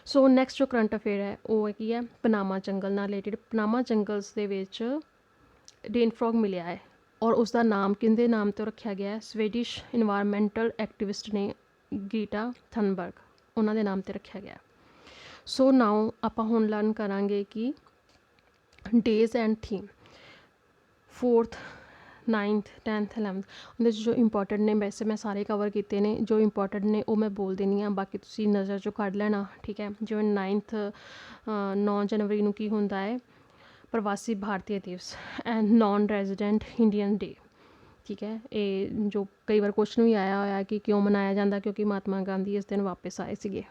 ਸੋ ਨੈਕਸਟ ਜੋ ਕਰੰਟ ਅਫੇਅਰ ਹੈ ਉਹ ਕੀ ਹੈ? ਪਨਾਮਾ ਜੰਗਲ ਨਾਲ ਰਿਲੇਟਿਡ। ਪਨਾਮਾ ਜੰਗਲਸ ਦੇ ਵਿੱਚ ਰੇਨ ਫਰੋਗ ਮਿਲਿਆ ਹੈ ਔਰ ਉਸ ਦਾ ਨਾਮ ਕਿਹਦੇ ਨਾਮ ਤੋਂ ਰੱਖਿਆ ਗਿਆ? ਸਵੀਡਿਸ਼ ਇਨਵਾਇਰਮੈਂਟਲ ਐਕਟਿਵਿਸਟ ਨੇ ਗ੍ਰੀਟਾ ਥਨਬਰਗ, ਉਹਨਾਂ ਦੇ ਨਾਮ 'ਤੇ ਰੱਖਿਆ ਗਿਆ। ਸੋ ਨਾਓ ਆਪਾਂ ਹੁਣ ਲਰਨ ਕਰਾਂਗੇ ਕਿ days and theme 4th 9th 10th 11th ਉਹਦੇ 'ਚ ਜੋ ਇੰਪੋਰਟੈਂਟ ਨੇ, ਵੈਸੇ ਮੈਂ ਸਾਰੇ ਕਵਰ ਕੀਤੇ ਨੇ, ਜੋ ਇੰਪੋਰਟੈਂਟ ਨੇ ਉਹ ਮੈਂ ਬੋਲ ਦੇਣੀ ਆ, ਬਾਕੀ ਤੁਸੀਂ ਨਜ਼ਰ 'ਚੋਂ ਕੱਢ ਲੈਣਾ, ਠੀਕ ਹੈ। ਜਿਵੇਂ 9th 9 ਜਨਵਰੀ ਨੂੰ ਕੀ ਹੁੰਦਾ ਹੈ? ਪ੍ਰਵਾਸੀ ਭਾਰਤੀ ਦਿਵਸ ਐਂਡ ਨੋਨ ਰੈਜ਼ੀਡੈਂਟ ਇੰਡੀਅਨ ਡੇ, ਠੀਕ ਹੈ। ਇਹ ਜੋ ਕਈ ਵਾਰ ਕੁਐਸਚਨ ਵੀ ਆਇਆ ਹੋਇਆ ਕਿ ਕਿਉਂ ਮਨਾਇਆ ਜਾਂਦਾ? ਕਿਉਂਕਿ ਮਹਾਤਮਾ ਗਾਂਧੀ ਇਸ ਦਿਨ ਵਾਪਸ ਆਏ ਸੀਗੇ।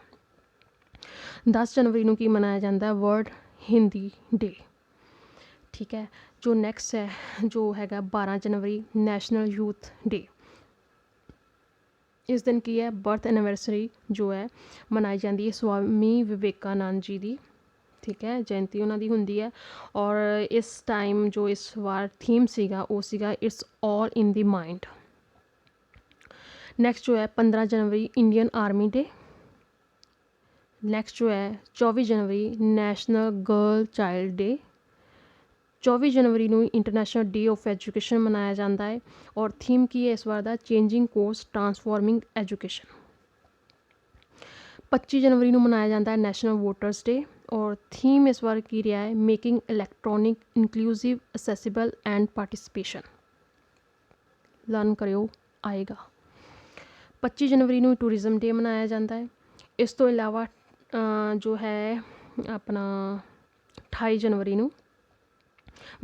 10 ਜਨਵਰੀ ਨੂੰ ਕੀ ਮਨਾਇਆ ਜਾਂਦਾ? ਵਰਲਡ ਹਿੰਦੀ ਡੇ, ਠੀਕ ਹੈ। ਜੋ ਨੈਕਸਟ ਹੈ ਜੋ ਹੈਗਾ 12 ਜਨਵਰੀ ਨੈਸ਼ਨਲ ਯੂਥ ਡੇ। ਇਸ ਦਿਨ ਕੀ ਹੈ? ਬਰਥ ਐਨੀਵਰਸਰੀ ਜੋ ਹੈ ਮਨਾਈ ਜਾਂਦੀ ਹੈ ਸਵਾਮੀ ਵਿਵੇਕਾਨੰਦ ਜੀ ਦੀ, ਠੀਕ ਹੈ, ਜਯੰਤੀ ਉਹਨਾਂ ਦੀ ਹੁੰਦੀ ਹੈ। ਔਰ ਇਸ ਟਾਈਮ ਜੋ ਇਸ ਵਾਰ ਥੀਮ ਸੀਗਾ ਉਹ ਸੀਗਾ it's all in the mind. Next ਜੋ ਹੈ 15 ਜਨਵਰੀ ਇੰਡੀਅਨ ਆਰਮੀ ਡੇ। ਨੈਕਸਟ ਜੋ ਹੈ 24 ਜਨਵਰੀ ਨੈਸ਼ਨਲ ਗਰਲ ਚਾਈਲਡ ਡੇ। 24 ਜਨਵਰੀ ਨੂੰ ਇੰਟਰਨੈਸ਼ਨਲ ਡੇ ਆਫ ਐਜੂਕੇਸ਼ਨ ਮਨਾਇਆ ਜਾਂਦਾ ਹੈ ਔਰ ਥੀਮ ਕੀ ਹੈ ਇਸ ਵਾਰ ਦਾ? Changing course transforming education. 25 ਜਨਵਰੀ ਨੂੰ ਮਨਾਇਆ ਜਾਂਦਾ ਹੈ ਨੈਸ਼ਨਲ ਵੋਟਰਸ ਡੇ ਔਰ ਥੀਮ ਇਸ ਵਾਰ ਕੀ ਰਿਹਾ ਹੈ? Making electronic inclusive accessible and participation. Learn ਕਰਿਓ, ਆਏਗਾ। 25 ਜਨਵਰੀ ਨੂੰ ਟੂਰਿਜ਼ਮ ਡੇ ਮਨਾਇਆ ਜਾਂਦਾ ਹੈ। ਇਸ ਤੋਂ ਇਲਾਵਾ ਜੋ ਹੈ ਆਪਣਾ 28 ਜਨਵਰੀ ਨੂੰ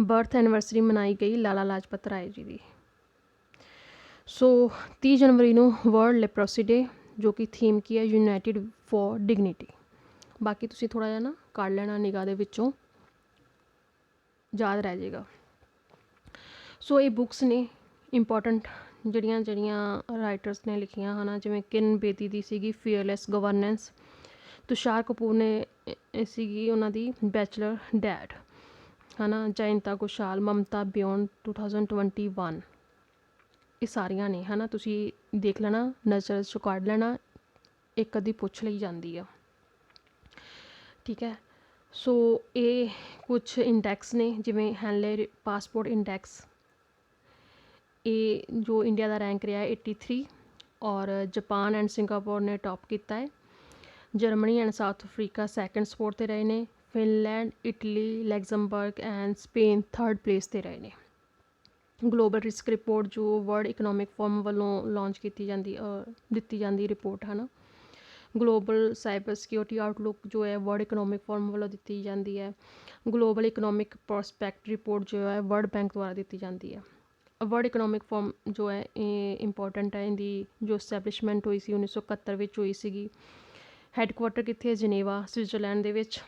ਬਰਥ ਐਨੀਵਰਸਰੀ ਮਨਾਈ ਗਈ ਲਾਲਾ ਲਾਜਪਤ ਰਾਏ ਜੀ ਦੀ। ਸੋ 30 ਜਨਵਰੀ ਨੂੰ ਵਰਲਡ ਲੈਪਰੋਸੀ ਡੇ, ਜੋ ਕਿ ਥੀਮ ਕੀ ਹੈ? United for dignity. ਬਾਕੀ ਤੁਸੀਂ ਥੋੜ੍ਹਾ ਜਿਹਾ ਨਾ ਕੱਢ ਲੈਣਾ ਨਿਗਾਹ ਦੇ ਵਿੱਚੋਂ, ਯਾਦ ਰਹਿ ਜਾਏਗਾ। ਸੋ ਇਹ ਬੁੱਕਸ ਨੇ ਇੰਪੋਰਟੈਂਟ ਜਿਹੜੀਆਂ ਰਾਈਟਰਸ ਨੇ ਲਿਖੀਆਂ ਹਨ, ਜਿਵੇਂ ਕਿਰਨ ਬੇਦੀ ਦੀ ਸੀਗੀ ਫੀਅਰਲੈਸ ਗਵਰਨੈਂਸ, ਤੁਸ਼ਾਰ ਕਪੂਰ ਨੇ ਸੀਗੀ ਉਹਨਾਂ ਦੀ ਬੈਚਲਰ ਡੈਡ, ਹੈ ਨਾ, ਜਯੰਤਾ ਘੋਸ਼ਾਲ ਮਮਤਾ ਬਿਯੋਂਡ 2021। ਇਹ ਸਾਰੀਆਂ ਨੇ, ਹੈ ਨਾ, ਤੁਸੀਂ ਦੇਖ ਲੈਣਾ, ਨਜ਼ਰ 'ਚੋਂ ਕੱਢ ਲੈਣਾ, ਇੱਕ ਅੱਧੀ ਪੁੱਛ ਲਈ ਜਾਂਦੀ ਆ, ਠੀਕ ਹੈ। ਸੋ ਇਹ ਕੁਛ ਇੰਡੈਕਸ ਨੇ, ਜਿਵੇਂ ਹੈਨਲੇ ਪਾਸਪੋਰਟ ਇੰਡੈਕਸ, ਇਹ ਜੋ ਇੰਡੀਆ ਦਾ ਰੈਂਕ ਰਿਹਾ 83 ਔਰ ਜਾਪਾਨ ਐਂਡ ਸਿੰਗਾਪੁਰ ਨੇ ਟੌਪ ਕੀਤਾ ਹੈ। Germany and South Africa second spot 'ਤੇ ਰਹੇ ਨੇ। Finland, Italy, Luxembourg and Spain third place 'ਤੇ ਰਹੇ ਨੇ। ਗਲੋਬਲ ਰਿਸਕ ਰਿਪੋਰਟ ਜੋ ਵਰਲਡ ਇਕਨੋਮਿਕ ਫੋਰਮ ਵੱਲੋਂ ਲਾਂਚ ਕੀਤੀ ਜਾਂਦੀ ਦਿੱਤੀ ਜਾਂਦੀ ਰਿਪੋਰਟ ਹੈ ਨਾ। ਗਲੋਬਲ ਸਾਈਬਰ ਸਿਕਿਉਰਿਟੀ ਆਊਟਲੁੱਕ ਜੋ ਹੈ ਵਰਲਡ ਇਕਨੋਮਿਕ ਫੋਰਮ ਵੱਲੋਂ ਦਿੱਤੀ ਜਾਂਦੀ ਹੈ। ਗਲੋਬਲ ਇਕਨੋਮਿਕ ਪ੍ਰੋਸਪੈਕਟ ਰਿਪੋਰਟ ਜੋ ਹੈ ਵਰਲਡ ਬੈਂਕ ਦੁਆਰਾ ਦਿੱਤੀ ਜਾਂਦੀ ਹੈ। ਵਰਲਡ ਇਕਨੋਮਿਕ ਫੋਰਮ ਜੋ ਹੈ ਇਹ ਇੰਪੋਰਟੈਂਟ ਹੈ, ਇਹਦੀ ਜੋ ਸਟੈਬਲਿਸ਼ਮੈਂਟ ਹੋਈ ਸੀ 1971 ਵਿੱਚ ਹੋਈ ਸੀਗੀ। ਹੈੱਡਕੁਆਟਰ ਕਿੱਥੇ? ਜਨੇਵਾ, ਸਵਿਟਜ਼ਰਲੈਂਡ ਦੇ ਵਿੱਚ।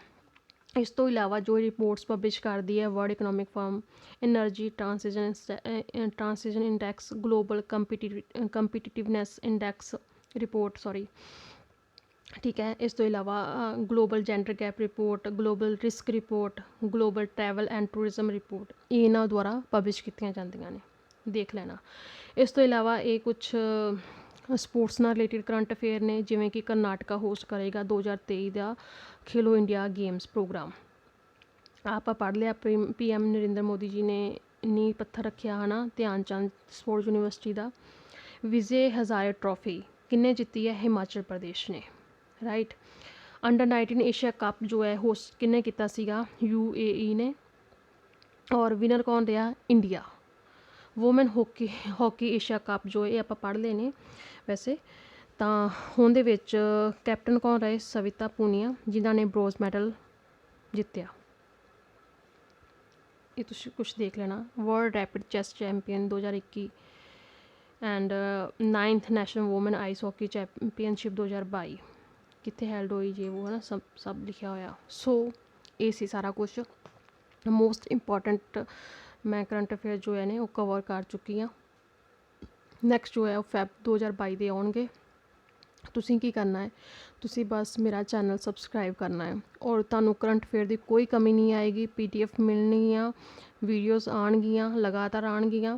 ਇਸ ਤੋਂ ਇਲਾਵਾ ਜੋ ਰਿਪੋਰਟਸ ਪਬਲਿਸ਼ ਕਰਦੀ ਹੈ World Economic Forum, energy transition index, global competitiveness index report, ਠੀਕ ਹੈ। ਇਸ ਤੋਂ ਇਲਾਵਾ global gender gap report, global risk report, global travel and tourism report, ਇਹ ਇਹਨਾਂ ਦੁਆਰਾ ਪਬਲਿਸ਼ ਕੀਤੀਆਂ ਜਾਂਦੀਆਂ ਨੇ, ਦੇਖ ਲੈਣਾ। ਇਸ ਤੋਂ ਇਲਾਵਾ ਇਹ ਕੁਛ ਸਪੋਰਟਸ ਨਾਲ ਰਿਲੇਟਿਡ ਕਰੰਟ ਅਫੇਅਰ ਨੇ, ਜਿਵੇਂ ਕਿ ਕਰਨਾਟਕਾ ਹੋਸਟ ਕਰੇਗਾ 2023 ਦਾ ਖੇਲੋ ਇੰਡੀਆ ਗੇਮਸ ਪ੍ਰੋਗਰਾਮ। ਆਪਾਂ ਪੜ੍ਹ ਲਿਆ PM ਨਰਿੰਦਰ ਮੋਦੀ ਜੀ ਨੇ ਨੀਂਹ ਪੱਥਰ ਰੱਖਿਆ ਹੈ ਨਾ ਧਿਆਨ ਚੰਦ ਸਪੋਰਟਸ ਯੂਨੀਵਰਸਿਟੀ ਦਾ। ਵਿਜੇ ਹਜ਼ਾਰੇ ਟਰੋਫੀ ਕਿਹਨੇ ਜਿੱਤੀ ਹੈ? ਹਿਮਾਚਲ ਪ੍ਰਦੇਸ਼ ਨੇ, ਰਾਈਟ। ਅੰਡਰ 19 ਏਸ਼ੀਆ ਕੱਪ ਜੋ ਹੈ ਹੋਸਟ ਕਿਹਨੇ ਕੀਤਾ ਸੀਗਾ? UAE ਨੇ। ਔਰ ਵਿਨਰ ਕੌਣ ਰਿਹਾ? India. Women hockey Asia cup ਜੋ ਇਹ ਆਪਾਂ ਪੜ੍ਹ ਲਏ ਨੇ ਵੈਸੇ ਤਾਂ। ਹੁਣ ਦੇ ਵਿੱਚ ਕੈਪਟਨ ਕੌਣ ਰਹੇ? ਸਵਿਤਾ ਪੂਨੀਆ, ਜਿਨ੍ਹਾਂ ਨੇ ਬ੍ਰੋਂਜ਼ ਮੈਡਲ ਜਿੱਤਿਆ। ਇਹ ਤੁਸੀਂ ਕੁਛ ਦੇਖ ਲੈਣਾ। World rapid chess champion 2021 and 9th national woman ice hockey championship 2022 ਕਿੱਥੇ ਹੈਲਡ ਹੋਈ ਜੇ ਉਹ ਹੈ ਨਾ, ਸਭ ਲਿਖਿਆ ਹੋਇਆ। ਸੋ ਇਹ ਸੀ ਸਾਰਾ ਕੁਛ। ਮੋਸਟ ਇੰਪੋਰਟੈਂਟ ਮੈਂ ਕਰੰਟ ਅਫੇਅਰ ਜੋ ਹੈ ਨੇ ਉਹ ਕਵਰ ਕਰ ਚੁੱਕੀ ਹਾਂ। ਨੈਕਸਟ ਜੋ ਹੈ ਉਹ ਫੈਬ 2022 ਦੇ ਆਉਣਗੇ। ਤੁਸੀਂ ਕੀ ਕਰਨਾ ਹੈ, ਤੁਸੀਂ ਬਸ ਮੇਰਾ ਚੈਨਲ ਸਬਸਕ੍ਰਾਈਬ ਕਰਨਾ ਹੈ ਔਰ ਤੁਹਾਨੂੰ ਕਰੰਟ ਅਫੇਅਰ ਦੀ ਕੋਈ ਕਮੀ ਨਹੀਂ ਆਏਗੀ। PDF ਮਿਲਣੀ ਆ, ਵੀਡੀਓਜ਼ ਆਉਣਗੀਆਂ, ਲਗਾਤਾਰ ਆਉਣਗੀਆਂ।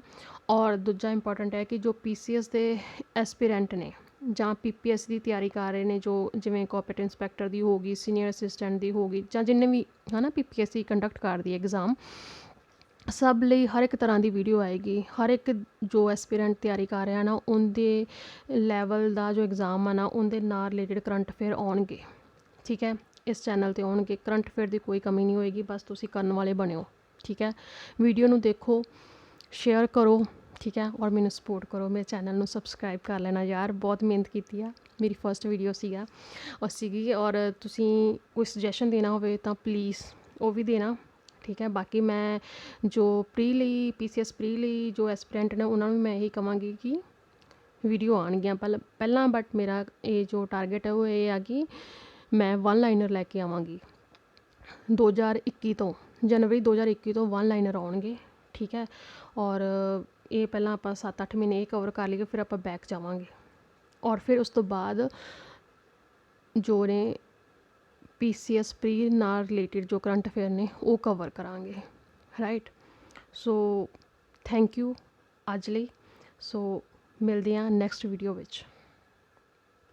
ਔਰ ਦੂਜਾ ਇੰਪੋਰਟੈਂਟ ਹੈ ਕਿ ਜੋ PCS ਦੇ ਐਸਪੀਰੈਂਟ ਨੇ ਜਾਂ PPS ਦੀ ਤਿਆਰੀ ਕਰ ਰਹੇ ਨੇ, ਜੋ ਜਿਵੇਂ ਕੋਆਪਰੇਟ ਇੰਸਪੈਕਟਰ ਦੀ ਹੋ ਗਈ, ਸੀਨੀਅਰ ਅਸਿਸਟੈਂਟ ਦੀ ਹੋ ਗਈ, ਜਾਂ ਜਿੰਨੇ ਵੀ ਹੈ ਨਾ PPSC ਕੰਡਕਟ ਕਰਦੀ ਐਗਜ਼ਾਮ, ਸਭ ਲਈ ਹਰ ਇੱਕ ਤਰ੍ਹਾਂ ਦੀ ਵੀਡੀਓ ਆਏਗੀ। ਹਰ ਇੱਕ ਜੋ ਐਸਪੀਰੈਂਟ ਤਿਆਰੀ ਕਰ ਰਿਹਾ ਨਾ, ਉਹਦੇ ਲੈਵਲ ਦਾ ਜੋ ਐਗਜ਼ਾਮ ਆ ਨਾ, ਉਹਦੇ ਨਾਲ ਰਿਲੇਟਡ ਕਰੰਟ ਅਫੇਅਰ ਆਉਣਗੇ। ਠੀਕ ਹੈ, ਇਸ ਚੈਨਲ 'ਤੇ ਆਉਣਗੇ। ਕਰੰਟ ਅਫੇਅਰ ਦੀ ਕੋਈ ਕਮੀ ਨਹੀਂ ਹੋਏਗੀ, ਬਸ ਤੁਸੀਂ ਕਰਨ ਵਾਲੇ ਬਣਿਓ। ਠੀਕ ਹੈ, ਵੀਡੀਓ ਨੂੰ ਦੇਖੋ, ਸ਼ੇਅਰ ਕਰੋ, ਠੀਕ ਹੈ, ਔਰ ਮੈਨੂੰ ਸਪੋਰਟ ਕਰੋ। ਮੇਰੇ ਚੈਨਲ ਨੂੰ ਸਬਸਕ੍ਰਾਈਬ ਕਰ ਲੈਣਾ ਯਾਰ, ਬਹੁਤ ਮਿਹਨਤ ਕੀਤੀ ਆ। ਮੇਰੀ ਫਸਟ ਵੀਡੀਓ ਸੀਗੀ ਔਰ ਤੁਸੀਂ ਕੋਈ ਸੁਜੈਸ਼ਨ ਦੇਣਾ ਹੋਵੇ ਤਾਂ ਪਲੀਜ਼ ਉਹ ਵੀ ਦੇਣਾ। ਠੀਕ ਹੈ, ਬਾਕੀ ਮੈਂ ਜੋ ਪ੍ਰੀ ਲਈ PCS ਪ੍ਰੀ ਲਈ ਜੋ ਐਸਪੀਰੈਂਟ ਨੇ ਉਹਨਾਂ ਨੂੰ ਮੈਂ ਇਹੀ ਕਹਾਂਗੀ ਕਿ ਵੀਡੀਓ ਆਉਣਗੀਆਂ ਪਹਿਲਾਂ। ਬਟ ਮੇਰਾ ਇਹ ਜੋ ਟਾਰਗੇਟ ਹੈ ਉਹ ਇਹ ਆ ਕਿ ਮੈਂ 1 ਲਾਈਨਰ ਲੈ ਕੇ ਆਵਾਂਗੀ 2021 ਤੋਂ, ਜਨਵਰੀ 2021 ਤੋਂ 1 ਲਾਈਨਰ ਆਉਣਗੇ। ਠੀਕ ਹੈ, ਔਰ ਇਹ ਪਹਿਲਾਂ ਆਪਾਂ 7-8 ਮਹੀਨੇ ਇਹ ਕਵਰ ਕਰ ਲਈਏ, ਫਿਰ ਆਪਾਂ ਬੈਕ ਜਾਵਾਂਗੇ ਔਰ ਫਿਰ ਉਸ ਤੋਂ ਬਾਅਦ ਜੋ ਨੇ PCS ਪ੍ਰੀ ਨਾਲ ਰਿਲੇਟਡ ਜੋ ਕਰੰਟ ਅਫੇਅਰ ਨੇ ਉਹ ਕਵਰ ਕਰਾਂਗੇ। ਰਾਈਟ, ਸੋ ਥੈਂਕ ਯੂ ਅੱਜ ਲਈ। ਸੋ ਮਿਲਦੇ ਹਾਂ ਨੈਕਸਟ ਵੀਡੀਓ ਵਿੱਚ।